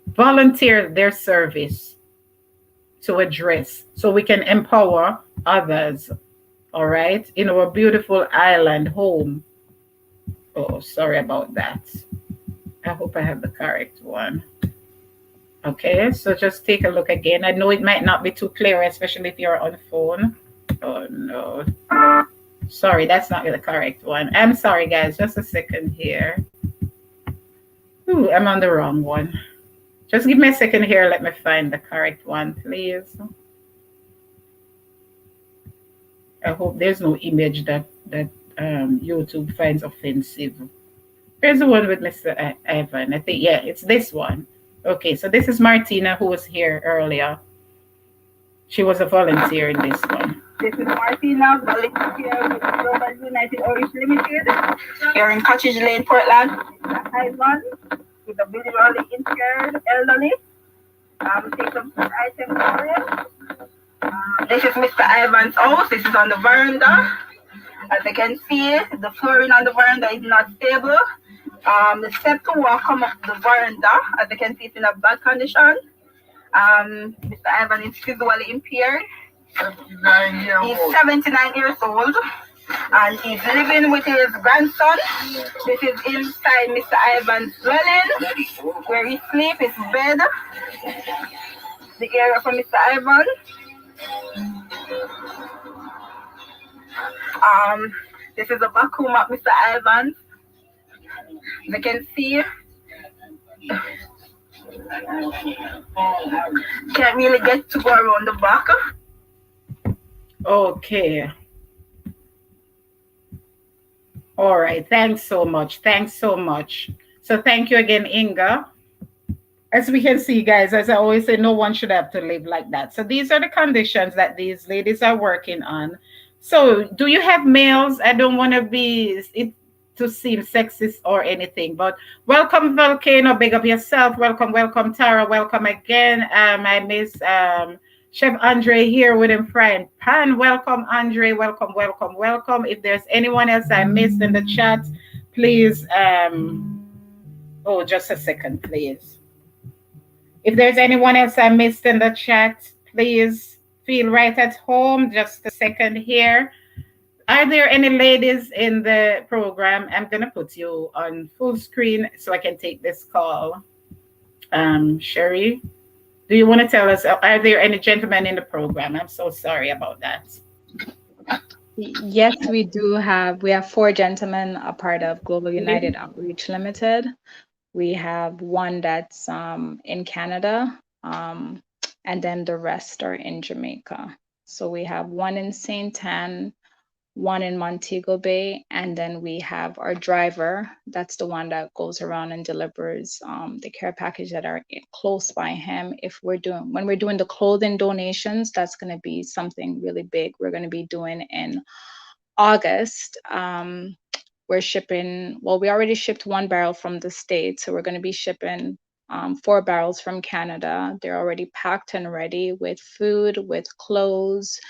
volunteered their service to address so we can empower others, all right, in our beautiful island home. Oh, sorry about that. I hope I have the correct one. Okay, so just take a look again. I know it might not be too clear, especially if you're on phone. Oh no. Sorry, that's not the correct one. I'm sorry, guys. Just a second here. Ooh, I'm on the wrong one. Just give me a second here. Let me find the correct one, please. I hope there's no image that YouTube finds offensive. Here's the one with Mr. Ivan. I think, yeah, it's this one. Okay, so this is Martina, who was here earlier. She was a volunteer in this one. This is Martina, volunteer with Global United Outreach Limited. Here in Cottage Lane, Portland. Ivan, with a visually impaired elderly. Take some food items for him. This is Mr. Ivan's house. This is on the veranda. As you can see, the flooring on the veranda is not stable. The step to walk come up the veranda. As you can see, it's in a bad condition. Mr. Ivan is visually impaired. 79 He's 79 years old. And he's living with his grandson. This is inside Mr. Ivan's dwelling, where he sleeps, his bed. The area for Mr. Ivan. This is the back room of Mr. Ivan. You can see, can't really get to go around the back. Okay. All right. Thanks so much. Thanks so much. So thank you again, Inga. As we can see, guys, as I always say, no one should have to live like that. So these are the conditions that these ladies are working on. So do you have males? I don't want to be it to seem sexist or anything, but welcome, Volcano. Big up yourself. Welcome, welcome, Tara. Welcome again. I miss Chef Andre here with him frying pan. Welcome, Andre. Welcome, welcome, welcome. If there's anyone else I missed in the chat, please. Oh, just a second, please. If there's anyone else I missed in the chat, please feel right at home. Just a second here. Are there any ladies in the program? I'm going to put you on full screen so I can take this call. Sherie, do you want to tell us, are there any gentlemen in the program? I'm so sorry about that. Yes, we do have. We have 4 gentlemen, a part of Global United Outreach Limited. We have one that's in Canada, and then the rest are in Jamaica. So we have one in St. Anne, one in Montego Bay, and then we have our driver. That's the one that goes around and delivers the care package that are close by him. When we're doing the clothing donations, that's going to be something really big. We're going to be doing in August. We're shipping, well, we already shipped 1 barrel from the States, so we're going to be shipping 4 barrels from Canada. They're already packed and ready with food, with clothes,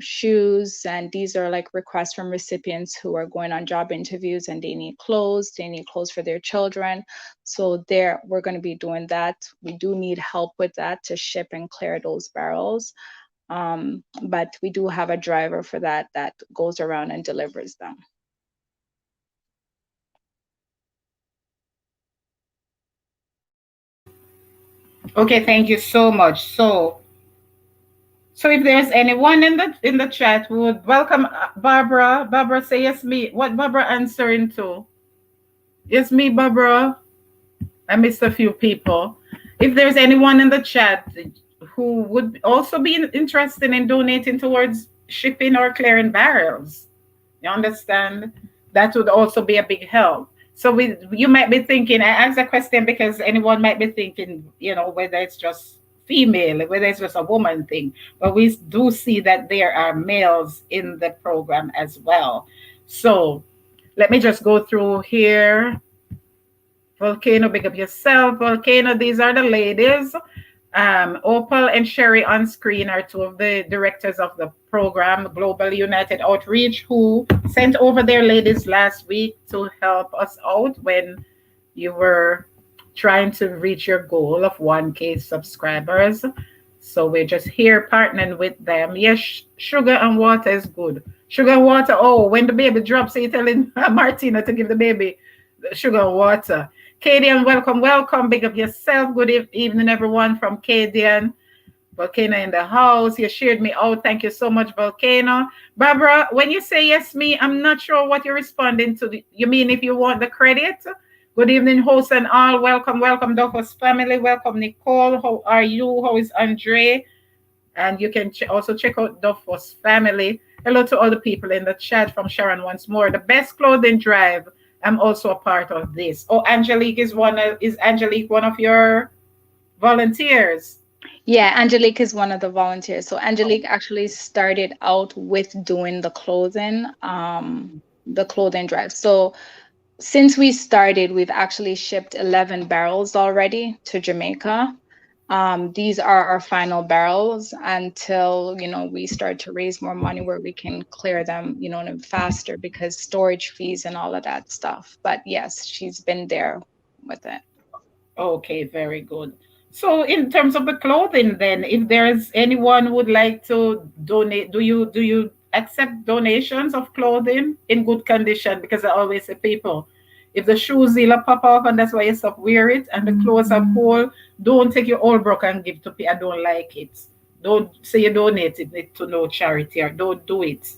shoes, and these are like requests from recipients who are going on job interviews and they need clothes for their children. So we're going to be doing that. We do need help with that to ship and clear those barrels. But we do have a driver for that goes around and delivers them. Okay, thank you so much. So if there's anyone in the chat, would welcome Barbara. Barbara, say yes, me. What Barbara answering to? Yes, me, Barbara. I missed a few people. If there's anyone in the chat who would also be interested in donating towards shipping or clearing barrels, you understand? That would also be a big help. So you might be thinking, I asked a question because anyone might be thinking, whether it's just female, whether it's just a woman thing. But we do see that there are males in the program as well. So let me just go through here. Volcano, big up yourself. Volcano, these are the ladies. Opal and Sherie on screen are two of the directors of the program, Global United Outreach, who sent over their ladies last week to help us out when you were trying to reach your goal of 1K subscribers. So we're just here partnering with them. Yes, sugar and water is good. Sugar and water. Oh, when the baby drops, you're telling Martina to give the baby sugar and water. Cadian, welcome, welcome. Big up yourself. Good evening, everyone from Cadian. Volcano in the house. You shared me out. Thank you so much, Volcano. Barbara, when you say yes, me, I'm not sure what you're responding to. You mean if you want the credit? Good evening, host and all. Welcome, welcome, Duffus family. Welcome, Nicole. How are you? How is Andre? And you can also check out Duffus family. Hello to all the people in the chat from Sharon once more. The best clothing drive. I'm also a part of this. Oh, Angelique is Angelique one of your volunteers? Yeah, Angelique is one of the volunteers. So Angelique actually started out with doing the clothing drive. So since we started, we've actually shipped 11 barrels already to Jamaica. These are our final barrels until, we start to raise more money where we can clear them, faster because storage fees and all of that stuff. But yes, she's been there with it. Okay, very good. So in terms of the clothing then, if there's anyone who would like to donate, do you accept donations of clothing in good condition? Because I always say people, if the shoes will pop off and that's why you stop wear it and the clothes are full, don't take your old broke and give to people. I don't like it. Don't say you donate it to no charity or don't do it.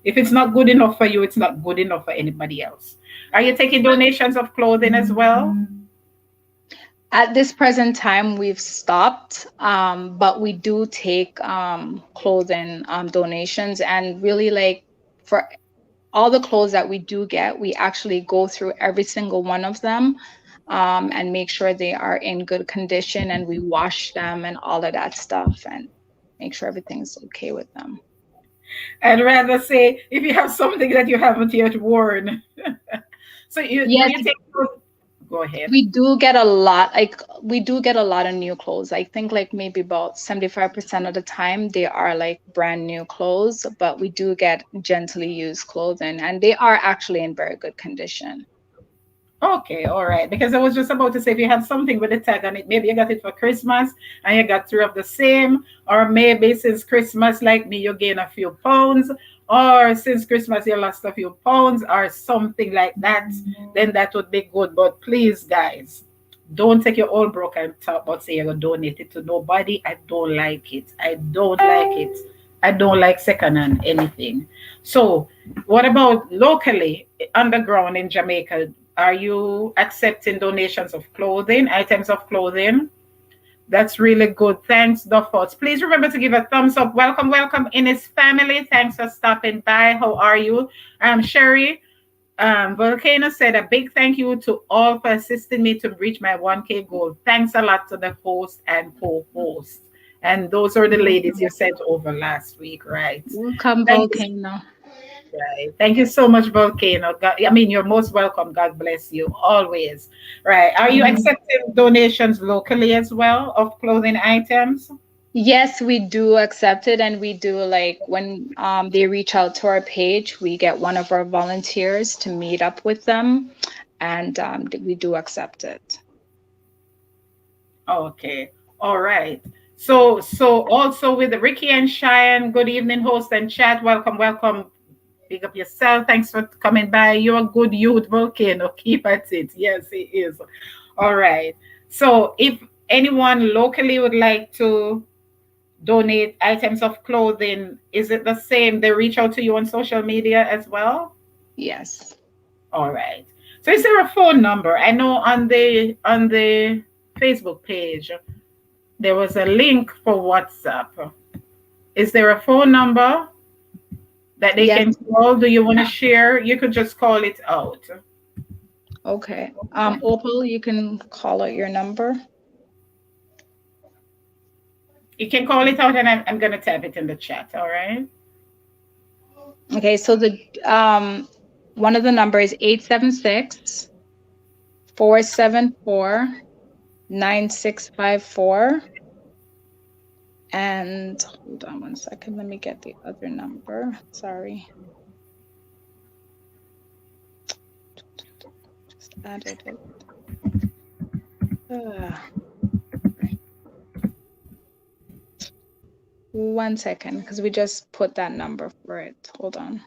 If it's not good enough for you, it's not good enough for anybody else. Are you taking donations of clothing as well? At this present time, we've stopped, but we do take clothing donations, and really, like, for all the clothes that we do get, we actually go through every single one of them and make sure they are in good condition, and we wash them and all of that stuff and make sure everything's okay with them. I'd rather say if you have something that you haven't yet worn. So Yes, you take go ahead. we do get a lot, like we do get a lot of new clothes. I think like maybe about 75% of the time they are like brand new clothes, but we do get gently used clothing and they are actually in very good condition. Okay, all right. Because I was just about to say, if you have something with a tag on it, maybe you got it for Christmas and you got three of the same, or maybe since Christmas, like me, you gain a few pounds, or since Christmas you lost a few pounds, or something like that, then that would be good. But please, guys, don't take your old broke and talk about say you're gonna donate it to nobody. I don't like it. I don't like it. I don't like secondhand anything. So, what about locally, underground in Jamaica? Are you accepting donations of clothing, items of clothing? That's really good. Thanks, Duffos. Please remember to give a thumbs up. Welcome, welcome, Innis family. Thanks for stopping by. How are you? Sherie, Volcano said a big thank you to all for assisting me to reach my 1K goal. Thanks a lot to the host and co-host. And those are the ladies you sent over last week, right? Welcome, Thank you. Volcano. Right. Thank you so much, Volcano. I mean, you're most welcome. God bless you always. Right. Are you accepting donations locally as well of clothing items? Yes, we do accept it, and we do like when they reach out to our page, we get one of our volunteers to meet up with them, and we do accept it. Okay. All right. So also with Ricky and Cheyenne, good evening, host and chat. Welcome, welcome. Big up yourself. Thanks for coming by. You're a good youth, Volcano. Keep at it. Yes, it is. All right. So if anyone locally would like to donate items of clothing, is it the same? They reach out to you on social media as well? Yes. All right. So So is there a phone number? I know on the Facebook page there was a link for WhatsApp. Is there a phone number that they Yes. can call? Do you want to share? You could just call it out. Okay. Opal, you can call out your number. You can call it out, and I'm going to type it in the chat. All right. Okay, so the one of the numbers 876 474 9654. And hold on one second, let me get the other number. Sorry. Just added it. One second, because we just put that number for it. Hold on.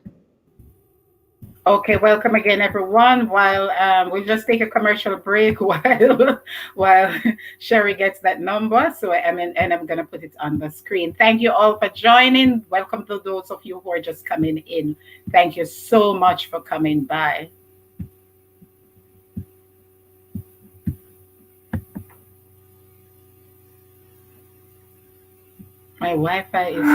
Okay, welcome again, everyone. While we'll just take a commercial break while Sherie gets that number. So and I'm gonna put it on the screen. Thank you all for joining. Welcome to those of you who are just coming in. Thank you so much for coming by. My Wi-Fi is so.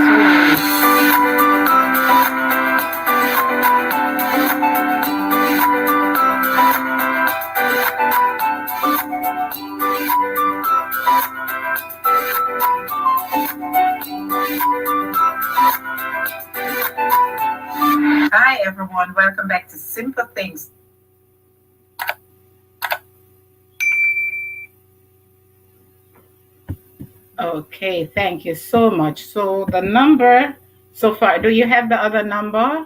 Hi everyone, welcome back to Simple Things. Okay, thank you so much. So the number so far, do you have the other number?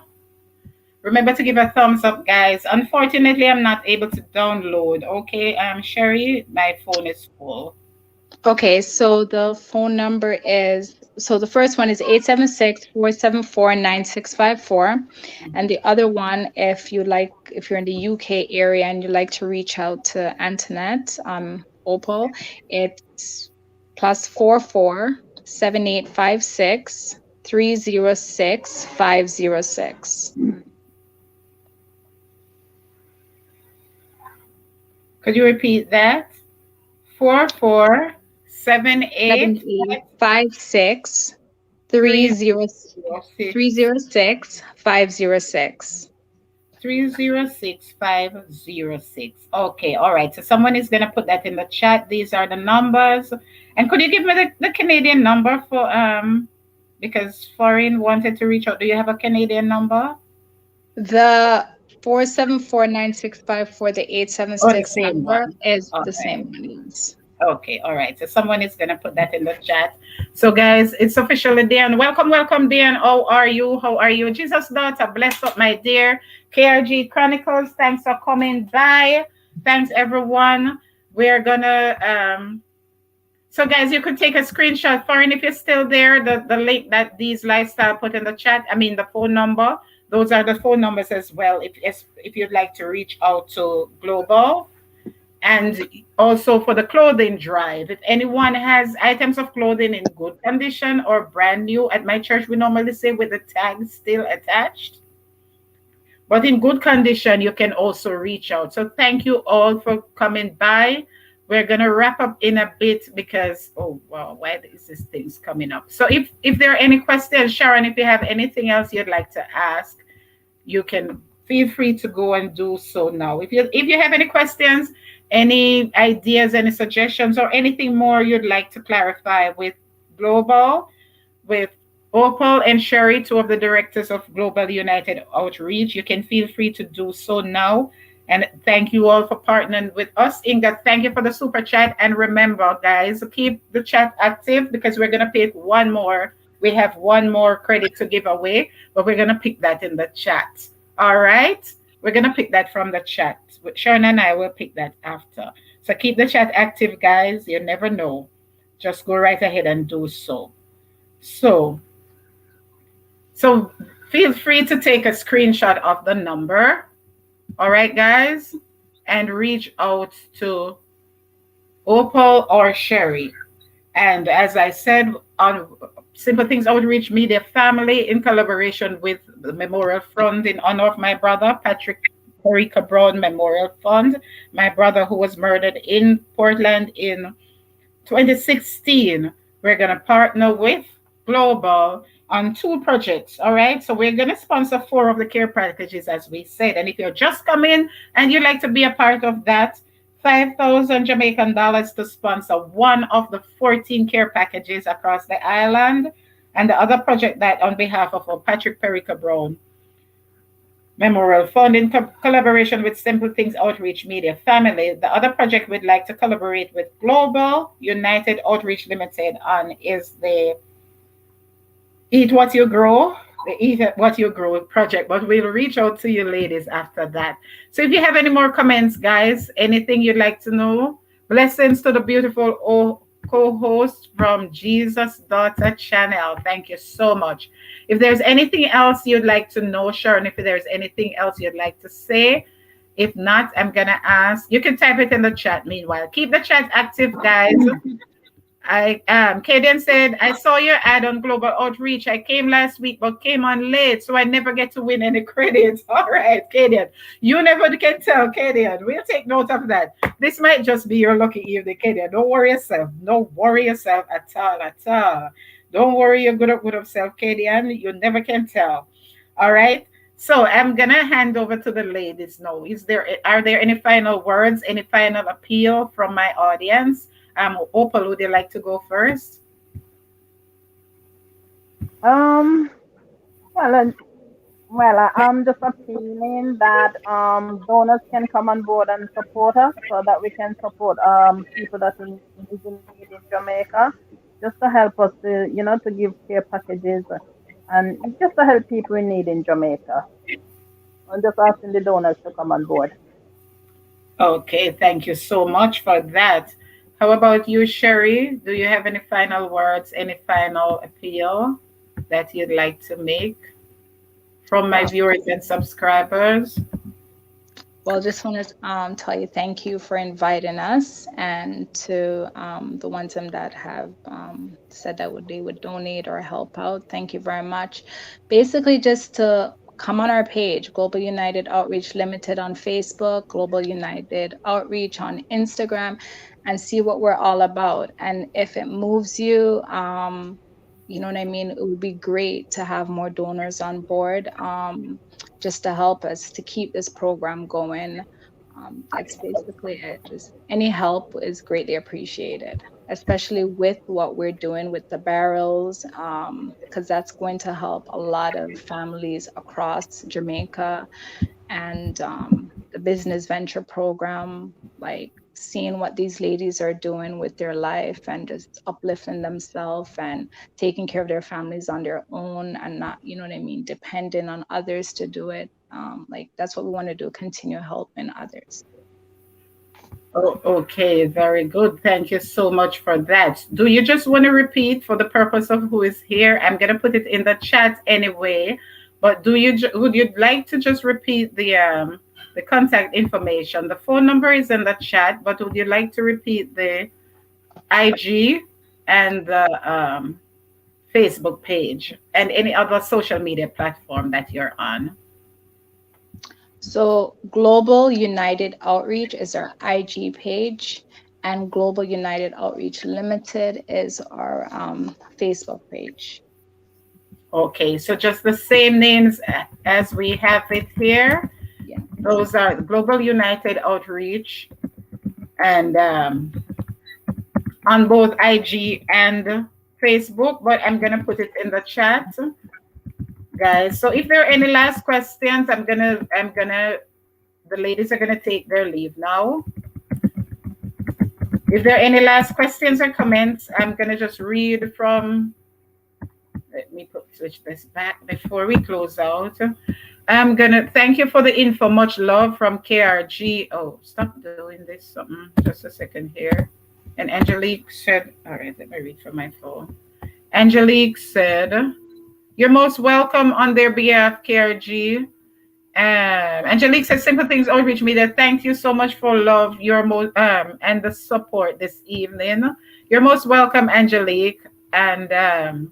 Remember to give a thumbs up, guys. Unfortunately, I'm not able to download. Okay, Sherie, my phone is full. Okay, so the phone number is, so the first one is 876 474 9654. And the other one, if you're in the UK area and you'd like to reach out to Antoinette, Opal, it's +44 7856 306 506. Could you repeat that? 447856 306 506. 306 506. Okay, all right. So someone is going to put that in the chat. These are the numbers. And could you give me the Canadian number for because Foreign wanted to reach out. Do you have a Canadian number? The 4749654 for the 876 number is the same one. Okay, all right. So someone is gonna put that in the chat. So guys, it's officially Dan. Welcome, Dan. How are you? How are you? Jesus' daughter, bless up, my dear. KRG Chronicles, thanks for coming by. Thanks everyone. We're gonna so guys, you could take a screenshot. Foreign, if you're still there, the link that these lifestyle put in the chat, I mean the phone number, those are the phone numbers as well if you'd like to reach out to Global. And also for the clothing drive, if anyone has items of clothing in good condition or brand new, at my church we normally say with the tag still attached, but in good condition, you can also reach out. So thank you all for coming by. We're gonna wrap up in a bit because oh wow, why is this things coming up? So if there are any questions, Sharon, if you have anything else you'd like to ask, you can feel free to go and do so now. If you have any questions, any ideas, any suggestions, or anything more you'd like to clarify with Global, with Opal and Sherie, two of the directors of Global United Outreach, you can feel free to do so now. And thank you all for partnering with us. Inga, thank you for the super chat. And remember, guys, keep the chat active because we're going to pick one more. We have one more credit to give away, but we're going to pick that in the chat. All right? We're going to pick that from the chat. Sharon and I will pick that after. So keep the chat active, guys. You never know. Just go right ahead and do so. So feel free to take a screenshot of the number. All right, guys, and reach out to Opal or Sherie. And as I said, on Simple Things Outreach Media Family, in collaboration with the Memorial Fund in honor of my brother, Patrick Perica Brown Memorial Fund. My brother who was murdered in Portland in 2016. We're going to partner with Global on two projects. All right. So we're going to sponsor four of the care packages, as we said. And if you're just coming and you'd like to be a part of that, 5,000 Jamaican dollars to sponsor one of the 14 care packages across the island. And the other project that on behalf of Patrick Perica Brown Memorial Fund in collaboration with Simple Things Outreach Media Family. The other project we'd like to collaborate with Global United Outreach Limited on is the Eat What You Grow, the Eat What You Grow project, but we'll reach out to you ladies after that. So if you have any more comments, guys, anything you'd like to know, blessings to the beautiful co-host from Jesus Daughter Channel. Thank you so much. If there's anything else you'd like to know, Sharon, if there's anything else you'd like to say, if not, I'm gonna ask. You can type it in the chat. Meanwhile, keep the chat active, guys. Kaden said, I saw your ad on Global Outreach. I came last week, but came on late, so I never get to win any credits. All right, Kaden. You never can tell, Kaden. We'll take note of that. This might just be your lucky evening, Kaden. Don't worry yourself. Don't worry yourself at all, at all. Don't worry your good of self, Kaden. You never can tell. All right. So I'm gonna hand over to the ladies now. Are there any final words, any final appeal from my audience? Opal, would you like to go first? Well, I'm just appealing that donors can come on board and support us so that we can support people that is in need in Jamaica, just to help us to give care packages and just to help people in need in Jamaica. I'm just asking the donors to come on board. Okay, thank you so much for that. How about you, Sherie? Do you have any final words, any final appeal that you'd like to make from my viewers and subscribers? Well, just want to tell you thank you for inviting us, and to the ones that have said that they would donate or help out. Thank you very much. Basically, just to come on our page, Global United Outreach Limited on Facebook, Global United Outreach on Instagram, and see what we're all about. And if it moves you, you know what I mean, it would be great to have more donors on board, just to help us to keep this program going. That's basically it. Just any help is greatly appreciated, especially with what we're doing with the barrels, because that's going to help a lot of families across Jamaica. And the business venture program, like seeing what these ladies are doing with their life and just uplifting themselves and taking care of their families on their own, and not, you know what I mean, depending on others to do it. Like that's what we want to do, continue helping others. Oh, okay, very good. Thank you so much for that. Do you just want to repeat for the purpose of who is here? I'm going to put it in the chat anyway, but would you like to just repeat the contact information? The phone number is in the chat, but would you like to repeat the IG and the Facebook page and any other social media platform that you're on? So Global United Outreach is our IG page, and Global United Outreach Limited is our Facebook page. Okay, so just the same names as we have it here. Yeah. Those are Global United Outreach, and on both IG and Facebook, but I'm gonna put it in the chat, guys. So if there are any last questions, the ladies are gonna take their leave now. If there are any last questions or comments, I'm gonna just read from. Let me switch this back before we close out. I'm gonna thank you for the info. Much love from KRG. Oh, stop doing this. Something. Just a second here. And Angelique said, all right, let me read from my phone. Angelique said, you're most welcome on their behalf, KRG. Angelique said, Simple Things Outreach Media, thank you so much for love, and the support this evening. You're most welcome, Angelique. And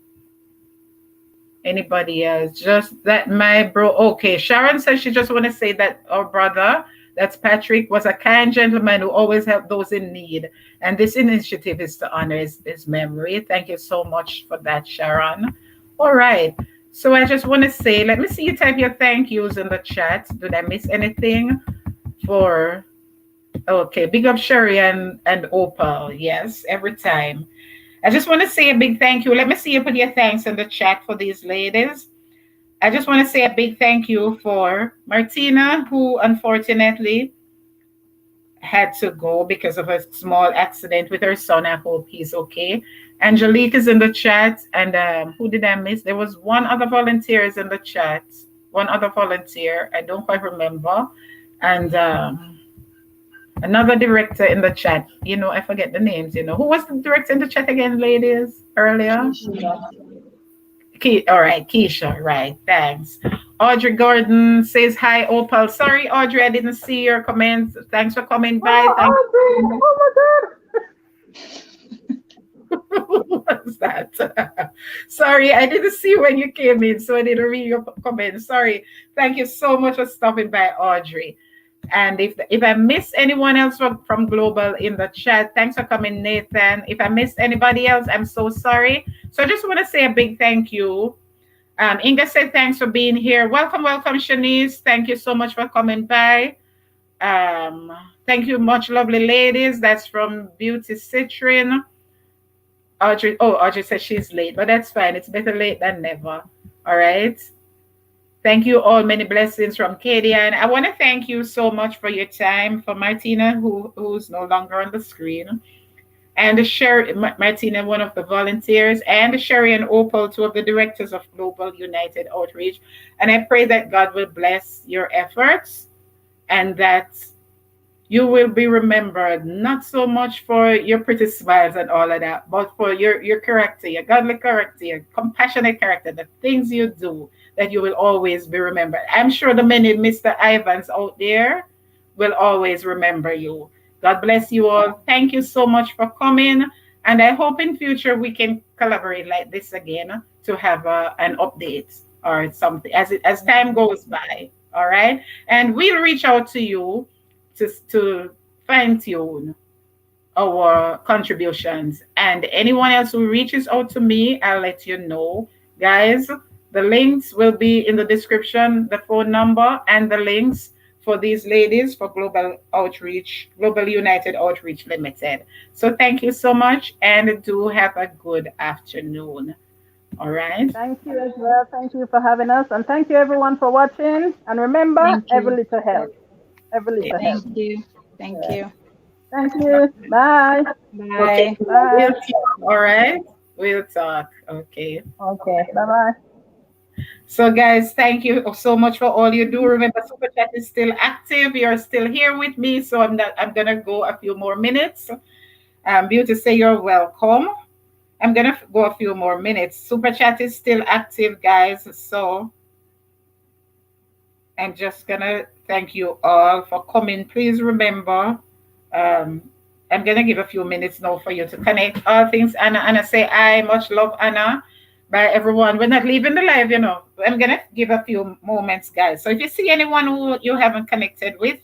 Anybody else? Just that my bro. Okay, Sharon says she just want to say that our brother, that's Patrick, was a kind gentleman who always helped those in need. And this initiative is to honor his memory. Thank you so much for that, Sharon. All right. So I just want to say, let me see you type your thank yous in the chat. Did I miss anything? For Okay, big up Sherie and Opal. Yes, every time. I just want to say a big thank you. Let me see you put your thanks in the chat for these ladies. I just want to say a big thank you for Martina, who unfortunately had to go because of a small accident with her son. I hope he's okay. Angelique is in the chat. And who did I miss? There was one other volunteer is in the chat. One other volunteer. I don't quite remember. And another director in the chat. I forget the names. Who was the director in the chat again, ladies, earlier? All right, Keisha. Right. Thanks. Audrey Gordon says hi, Opal. Sorry, Audrey, I didn't see your comments. Thanks for coming by. Audrey! Oh my God. Who was that? Sorry, I didn't see when you came in, so I didn't read your comments. Sorry. Thank you so much for stopping by, Audrey. And if I miss anyone else from Global in the chat, thanks for coming, Nathan. If I missed anybody else, I'm so sorry. So I just want to say a big thank you. Inga said thanks for being here. Welcome, Shanice. Thank you so much for coming by. Thank you much, lovely ladies. That's from Beauty Citrin. Audrey said she's late, but that's fine. It's better late than never. All right. Thank you all. Many blessings from Katie. And I want to thank you so much for your time. For Martina, who's no longer on the screen. And Sherie, Martina, one of the volunteers. And Sherie and Opal, two of the directors of Global United Outreach. And I pray that God will bless your efforts and that you will be remembered not so much for your pretty smiles and all of that, but for your character, your godly character, your compassionate character, the things you do, that you will always be remembered. I'm sure the many Mr. Ivans out there will always remember you. God bless you all. Thank you so much for coming. And I hope in future we can collaborate like this again to have an update or something as time goes by. All right. And we'll reach out to you to fine tune our contributions. And anyone else who reaches out to me, I'll let you know. Guys, the links will be in the description, the phone number and the links for these ladies for Global United Outreach Limited. So thank you so much and do have a good afternoon. All right. Thank you as well. Thank you for having us. And thank you everyone for watching. And remember, every little helps. Every little helps. Thank you. Thank you. Thank you. Bye. Bye. Okay. Bye. We'll talk. All right. We'll talk. Okay. Okay. Bye-bye. So, guys, thank you so much for all you do. Remember, Super Chat is still active. You're still here with me, so I'm gonna go a few more minutes. Beauty say you're welcome. I'm gonna go a few more minutes. Super Chat is still active, guys. So I'm just gonna thank you all for coming. Please remember, I'm gonna give a few minutes now for you to connect. All things Anna. Anna say I much love Anna. By everyone. We're not leaving the live, I'm gonna give a few moments, guys. So if you see anyone who you haven't connected with,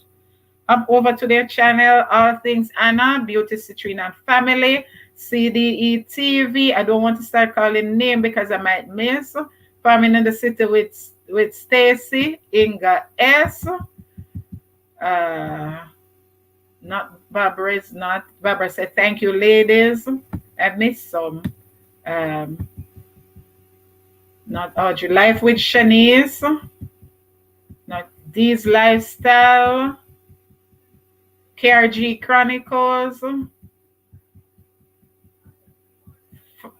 up over to their channel, All Things Anna, Beauty Citrina and Family, CDE TV. I don't want to start calling name because I might miss. Farming in the City with Stacy, Inga S. Not Barbara is not. Barbara said thank you, ladies. I missed some. Not Audrey. Life with Shanice. Not Dee's Lifestyle. KRG Chronicles.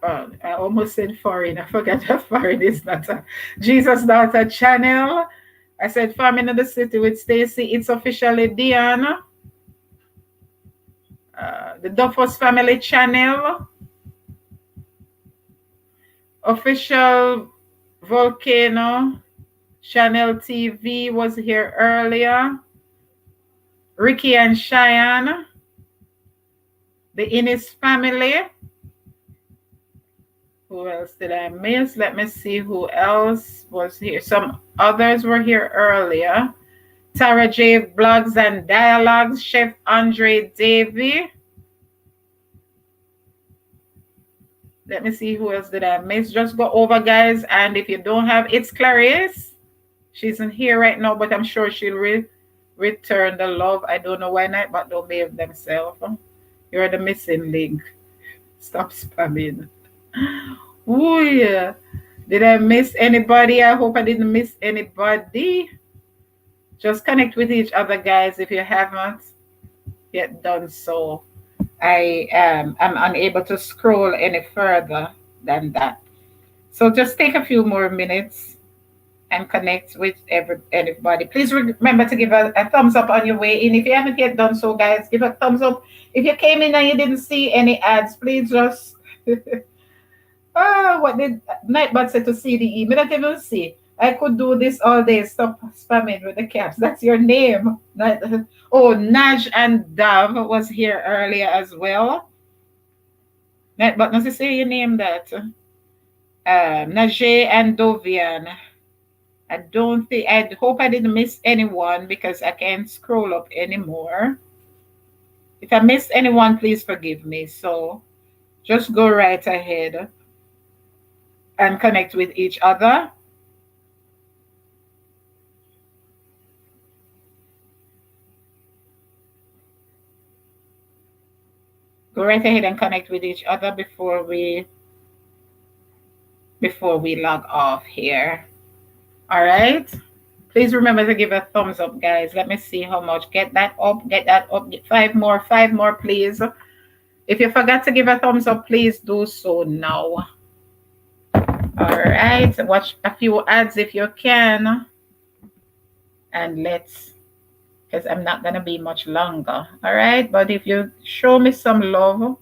I almost said foreign. I forgot that foreign is not a Jesus Daughter channel. I said Farming in the City with Stacy. It's officially Diana. The Duffus Family channel. Official Volcano Channel TV was here earlier. Ricky and Cheyenne. The Innis Family. Who else did I miss? Let me see who else was here. Some others were here earlier. Tara J. Blogs and Dialogues, Chef Andre Davy. Let me see who else did I miss. Just go over, guys. And if you don't have, it's Clarice. She's in here right now, but I'm sure she'll return the love. I don't know why not, but don't behave themselves. You're the missing link. Stop spamming. Oh, yeah. Did I miss anybody? I hope I didn't miss anybody. Just connect with each other, guys, if you haven't yet done so. I'm unable to scroll any further than that. So just take a few more minutes and connect with anybody. Please remember to give a thumbs up on your way in. If you haven't yet done so, guys, give a thumbs up. If you came in and you didn't see any ads, please just what did Nightbot say to CDE? Me not even see. I could do this all day. Stop spamming with the caps. That's your name. Oh, Naj and Dav was here earlier as well. Nightbot, not to say your name that. Najee and Dovian. I don't think, I hope I didn't miss anyone because I can't scroll up anymore. If I missed anyone, please forgive me. So just go right ahead and connect with each other. Go right ahead and connect with each other before we log off here. All right. Please remember to give a thumbs up, guys. Let me see how much. Get that up. Get that up. Get five more, please. If you forgot to give a thumbs up, please do so now. All right. Watch a few ads if you can. And because I'm not going to be much longer. All right. But if you show me some love,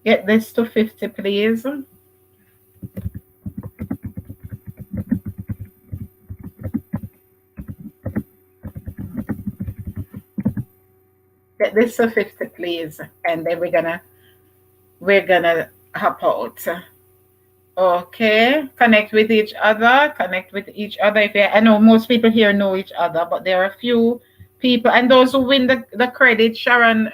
get this to 50, please. Get this to 50, please. And then we're gonna hop out. Okay, connect with each other. I know most people here know each other, but there are a few people, and those who win the credit. Sharon,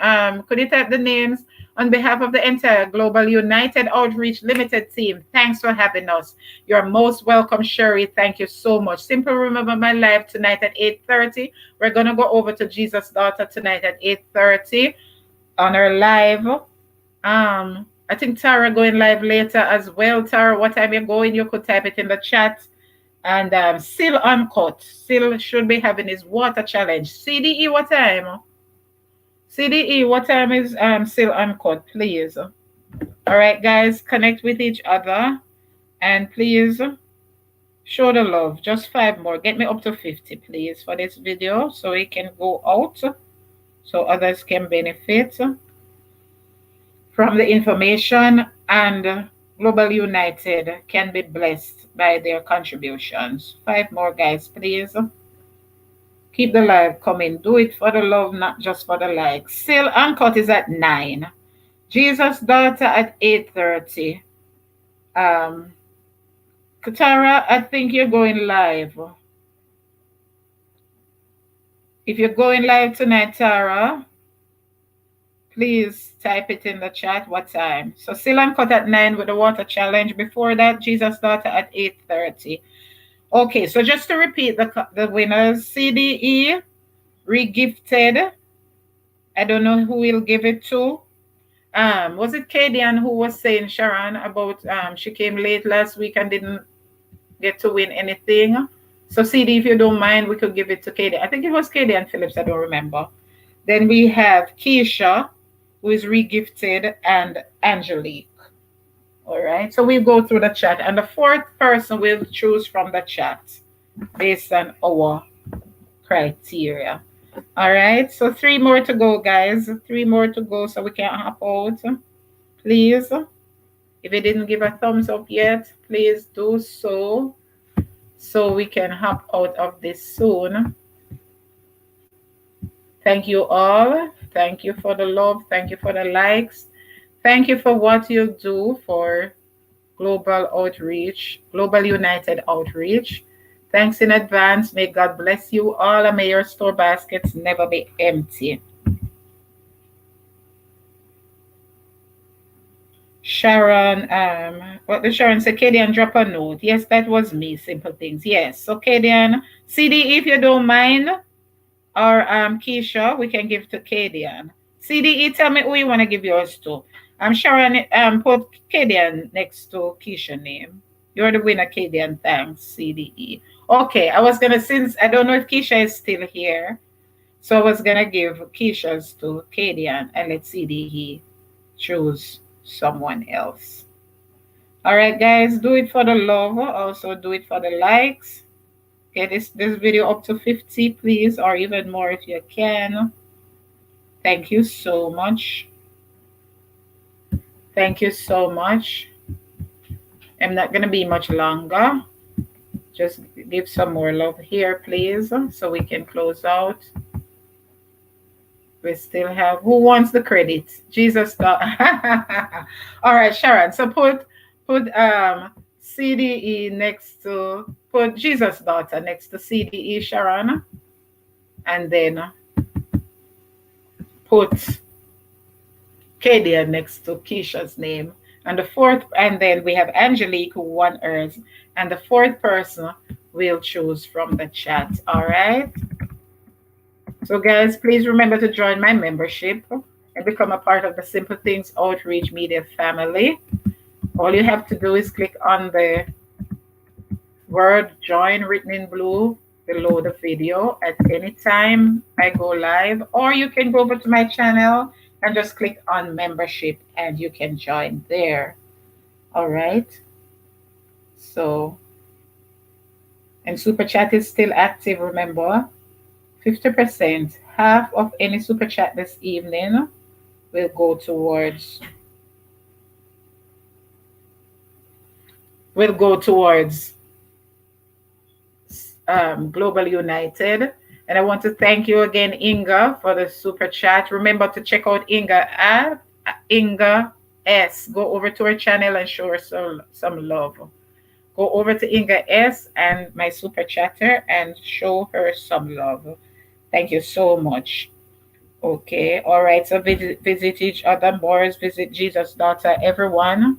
could you type the names on behalf of the entire Global United Outreach Limited team? Thanks for having us. You're most welcome, Sherie. Thank you so much. Simply remember my live tonight at 8:30. We're gonna go over to Jesus' Daughter tonight at 8:30 on our live. I think Tara going live later as well. Tara, what time you're going? You could type it in the chat. And Still Uncut. Still should be having his water challenge. CDE, what time? CDE, what time is Still Uncut, please? All right, guys, connect with each other. And please show the love. Just 5 more. Get me up to 50, please, for this video so it can go out so others can benefit from the information, and Global United can be blessed by their contributions. 5 more, guys, please. Keep the live coming. Do it for the love, not just for the likes. Still Uncut is at 9. Jesus' Daughter at 8:30. Katara, I think you're going live. If you're going live tonight, Tara, please type it in the chat what time. So Still Uncut at 9 with the water challenge. Before that, Jesus' Daughter at 8:30. Okay, so just to repeat the winners, CDE, regifted. I don't know who will give it to. Was it Kadian who was saying, Sharon, about she came late last week and didn't get to win anything? So CD, if you don't mind, we could give it to Kadian. I think it was Kadian Phillips, I don't remember. Then we have Keisha, who is regifted, and Angelique. All right, so we'll go through the chat, and the 4th person we'll choose from the chat based on our criteria. All right, so 3 more to go, guys. 3 more to go, so we can hop out. Please, if you didn't give a thumbs up yet, please do so we can hop out of this soon. Thank you all. Thank you for the love. Thank you for the likes. Thank you for what you do for Global Outreach, Global United Outreach. Thanks in advance. May God bless you all and may your store baskets never be empty. Sharon, what did Sharon say? Kadian, drop a note. Yes, that was me. Simple things. Yes. So Kadian, CD, if you don't mind, or Keisha, we can give to Kadian. CDE, tell me who you want to give yours to. I'm Sharon, put Kadian next to Keisha name. You're the winner, Kadian. Thanks, CDE. Okay, I was gonna, since I don't know if Keisha is still here, so I was gonna give Keisha's to Kadian and let CDE choose someone else. All right, guys, do it for the love. Also, do it for the likes. Get this video up to 50, please, or even more if you can. Thank you so much. Thank you so much. I'm not going to be much longer. Just give some more love here, please, so we can close out. We still have, who wants the credit? Jesus. All right, Sharon. So put CDE next to, put Jesus' daughter next to CDE, Sharon. And then put Kadia next to Keisha's name. And the fourth, and then we have Angelique who won hers. And the fourth person we'll choose from the chat. All right. So guys, please remember to join my membership and become a part of the Simple Things Outreach Media family. All you have to do is click on the word join written in blue below the video at any time I go live, or you can go over to my channel and just click on membership and you can join there. All right. So, and super chat is still active, remember. 50%, half of any super chat this evening will go towards Global United. And I want to thank you again, Inga, for the super chat. Remember to check out Inga at Inga S. Go over to her channel and show her some love. Go over to Inga S and my super chatter and show her some love. Thank you so much. Okay, all right. So visit each other, boys. Visit Jesus' daughter, everyone.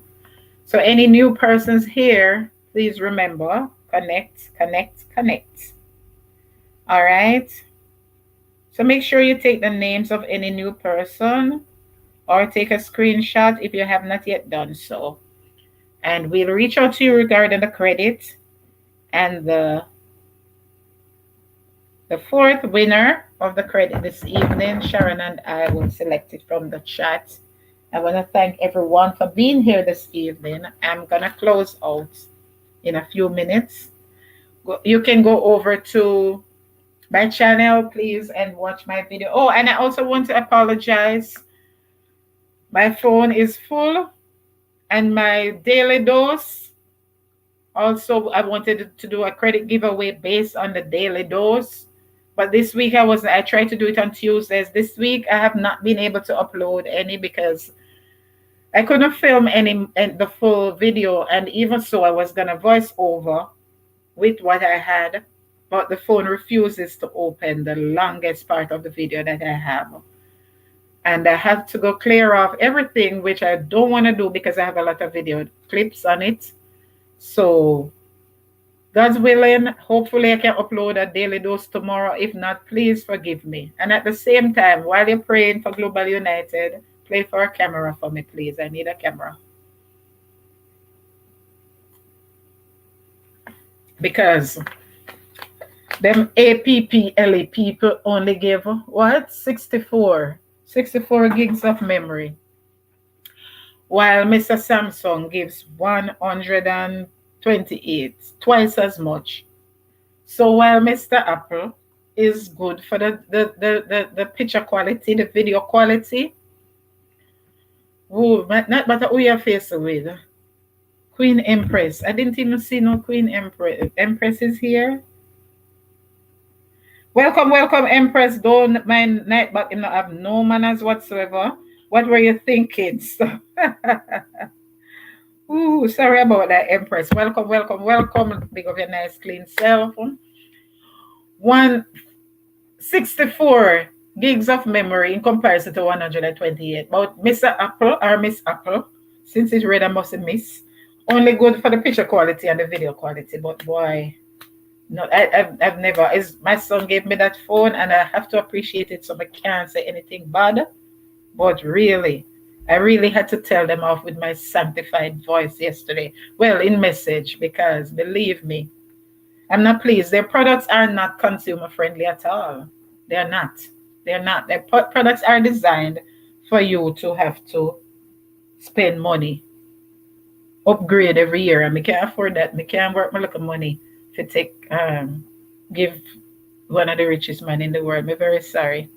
So any new persons here, please remember, connect, connect, connect. All right. So make sure you take the names of any new person or take a screenshot if you have not yet done so. And we'll reach out to you regarding the credit. And the fourth winner of the credit this evening, Sharon and I will select it from the chat. I want to thank everyone for being here this evening. I'm going to close out in a few minutes. You can go over to my channel, please, and watch my video. Oh, and I also want to apologize. My phone is full and my daily dose. Also, I wanted to do a credit giveaway based on the daily dose. But this week I tried to do it on Tuesdays. This week I have not been able to upload any because I couldn't film the full video, and even so I was gonna voice over with what I had, but the phone refuses to open the longest part of the video that I have. And I have to go clear off everything, which I don't want to do because I have a lot of video clips on it. So God's willing, hopefully I can upload a daily dose tomorrow. If not, please forgive me. And at the same time, while you're praying for Global United, play for a camera for me, please. I need a camera. Because them APPLA people only give, what? 64 gigs of memory. While Mr. Samsung gives 128, twice as much. So while Mr. Apple is good for the picture quality, the video quality, not but who you facing with? Queen Empress. I didn't even see no Queen Empress. Empress is here. Welcome, Empress. Don't mind night, but you know have no manners whatsoever. What were you thinking? So, ooh, sorry about that, Empress. Welcome, welcome, welcome. Big of your nice, clean self. 164 gigs of memory in comparison to 128. But Mr. Apple or Miss Apple, since it's red, I must miss. Only good for the picture quality and the video quality. But boy, no, I've never. Is my son gave me that phone, and I have to appreciate it, so I can't say anything bad. But really, I really had to tell them off with my sanctified voice yesterday. Well, in message, because believe me, I'm not pleased. Their products are not consumer friendly at all. They're not. They're not. Their products are designed for you to have to spend money, upgrade every year, and we can't afford that. We can't work my little money to take give one of the richest man in the world. I'm very sorry.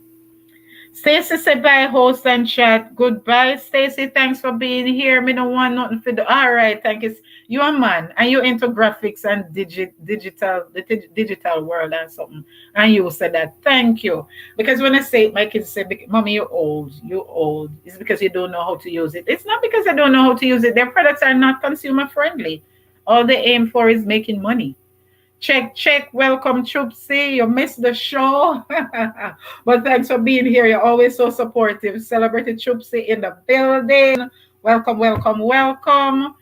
Stacy said bye, host and chat. Goodbye, Stacy. Thanks for being here. Me no want nothing for the. All right, thank you. You a man and you into graphics and digital world and something. And you said that. Thank you. Because when I say it, my kids say, "Mommy, you're old. You're old." It's because you don't know how to use it. It's not because I don't know how to use it. Their products are not consumer friendly. All they aim for is making money. Check, check. Welcome, Choopsy. You missed the show. But thanks for being here. You're always so supportive. Celebrity Choopsy in the building. Welcome, welcome, welcome.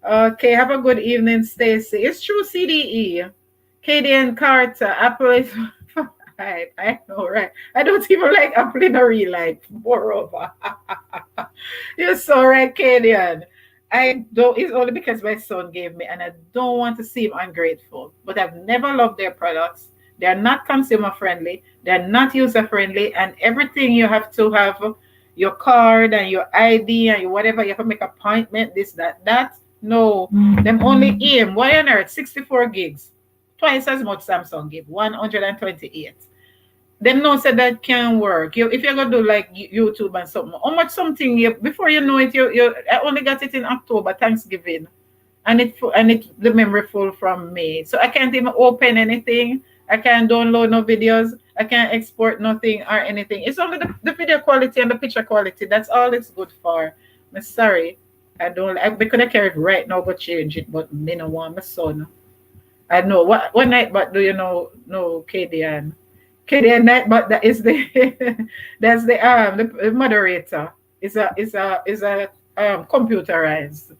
Okay, have a good evening, Stacy. It's true, CDE. Katie and Carter. Apple is right. I know, right? I don't even like Apple in a real life. Moreover. You're so right, Kadian. I don't. It's only because my son gave me, and I don't want to seem ungrateful. But I've never loved their products. They're not consumer friendly. They're not user friendly, and everything you have to have your card and your ID and your whatever. You have to make appointment. This, that, that. No, them only aim. Why on earth? 64 gigs, twice as much Samsung give. 128. Them know said that can work. If you're gonna do like YouTube and something, how much something you before you know it, you I only got it in October, Thanksgiving, and it the memory full from May, so I can't even open anything. I can't download no videos. I can't export nothing or anything. It's only the video quality and the picture quality. That's all it's good for. I'm sorry, I don't. We could have carried right now, but change it. But me no want my son. I know what night, but do you know no KDN? KDN, but that is the that's the moderator is a computerized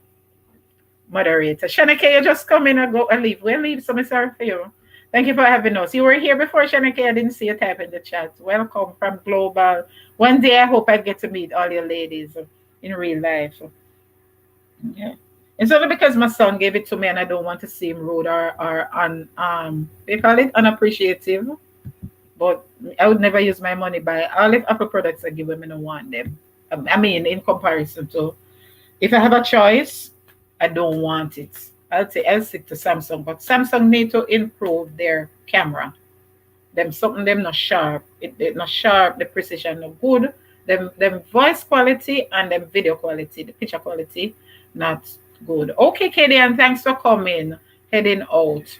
moderator. Shanike, you just come in and go and leave. We'll leave. So I'm sorry for you. Thank you for having us. You were here before, Shanike. I didn't see you type in the chat. Welcome from Global. One day I hope I get to meet all your ladies in real life. Yeah. It's only because my son gave it to me and I don't want to seem rude or they call it unappreciative. But I would never use my money by all of Apple products I give them, I don't want them. I mean, in comparison to if I have a choice, I don't want it. I'll stick to Samsung, but Samsung need to improve their camera. Them not sharp. It not sharp. The precision not good. Them voice quality and them video quality, the picture quality, not good. Okay, Katie, and thanks for coming. Heading out.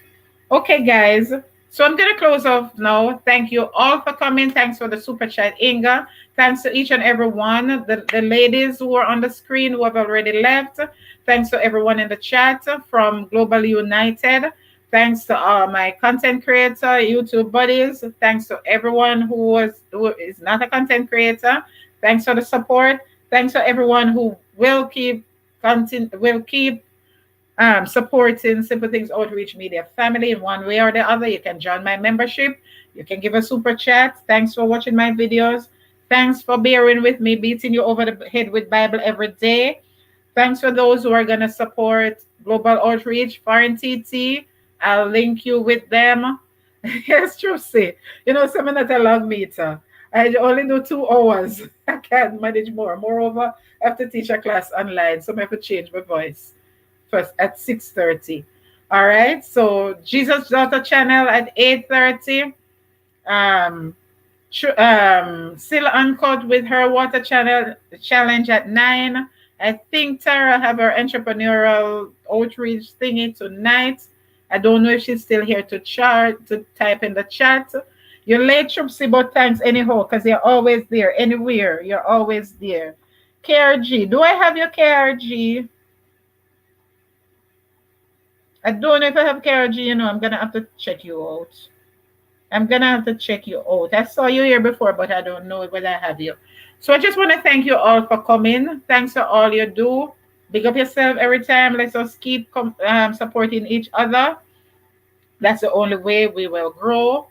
Okay, guys. So I'm gonna close off now. Thank you all for coming. Thanks for the super chat, Inga. Thanks to each and every one. The ladies who are on the screen who have already left. Thanks to everyone in the chat from Global United. Thanks to all my content creator, YouTube buddies. Thanks to everyone who is not a content creator. Thanks for the support. Thanks to everyone who will keep supporting Simple Things Outreach Media family in one way or the other. You can join my membership. You can give a super chat. Thanks for watching my videos. Thanks for bearing with me, beating you over the head with Bible every day. Thanks for those who are going to support Global Outreach, Foreign TT. I'll link you with them. Yes, Trucy. You know, some not a long meter. I only do 2 hours. I can't manage more. Moreover, I have to teach a class online, so I have to change my voice first at 6:30. All right. So Jesus Daughter channel at 8:30. Still Uncut with her water channel challenge at 9. I think Tara have her entrepreneurial outreach thingy tonight. I don't know if she's still here to type in the chat. You're late, Trupsy, but thanks anyhow, because you're always there. Anywhere, you're always there. KRG, do I have your KRG? I don't know if I have KRG, I'm gonna have to check you out. I'm gonna have to check you out. I saw you here before, but I don't know whether I have you. So I just want to thank you all for coming. Thanks for all you do. Big up yourself every time. Let's just keep supporting each other. That's the only way we will grow.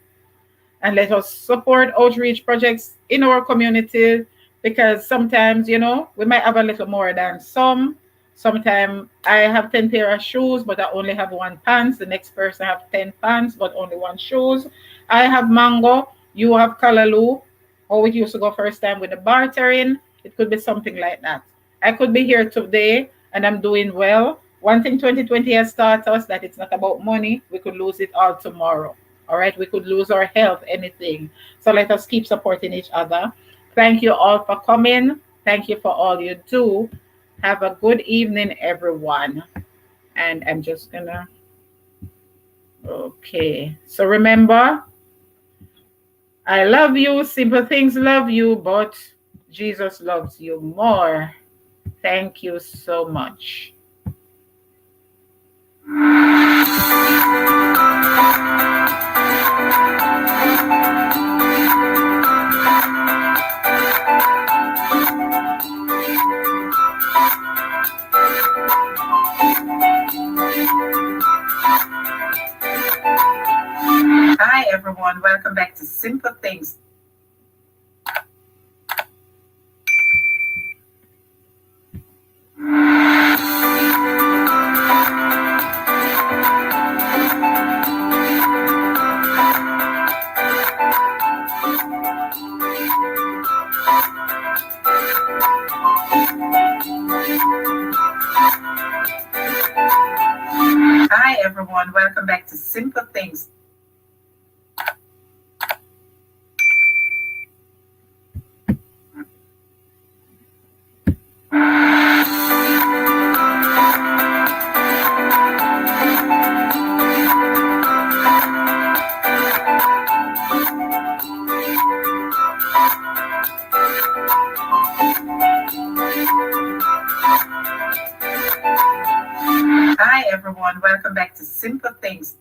And let us support outreach projects in our community, because sometimes, we might have a little more than some. Sometimes I have 10 pair of shoes, but I only have one pants. The next person have 10 pants, but only one shoes. I have mango. You have kalaloo. How it used to go first time with the bartering. It could be something like that. I could be here today and I'm doing well. One thing 2020 has taught us, that it's not about money. We could lose it all tomorrow. All right, we could lose our health, anything. So let us keep supporting each other. Thank you all for coming. Thank you for all you do. Have a good evening, everyone. And I'm just gonna, okay. So remember, I love you. Simple things love you, but Jesus loves you more. Thank you so much. Hi, everyone. Welcome back to Simple Things. Hi, everyone. Welcome back to Simple Things. Hi, everyone. Welcome back to Simple Things.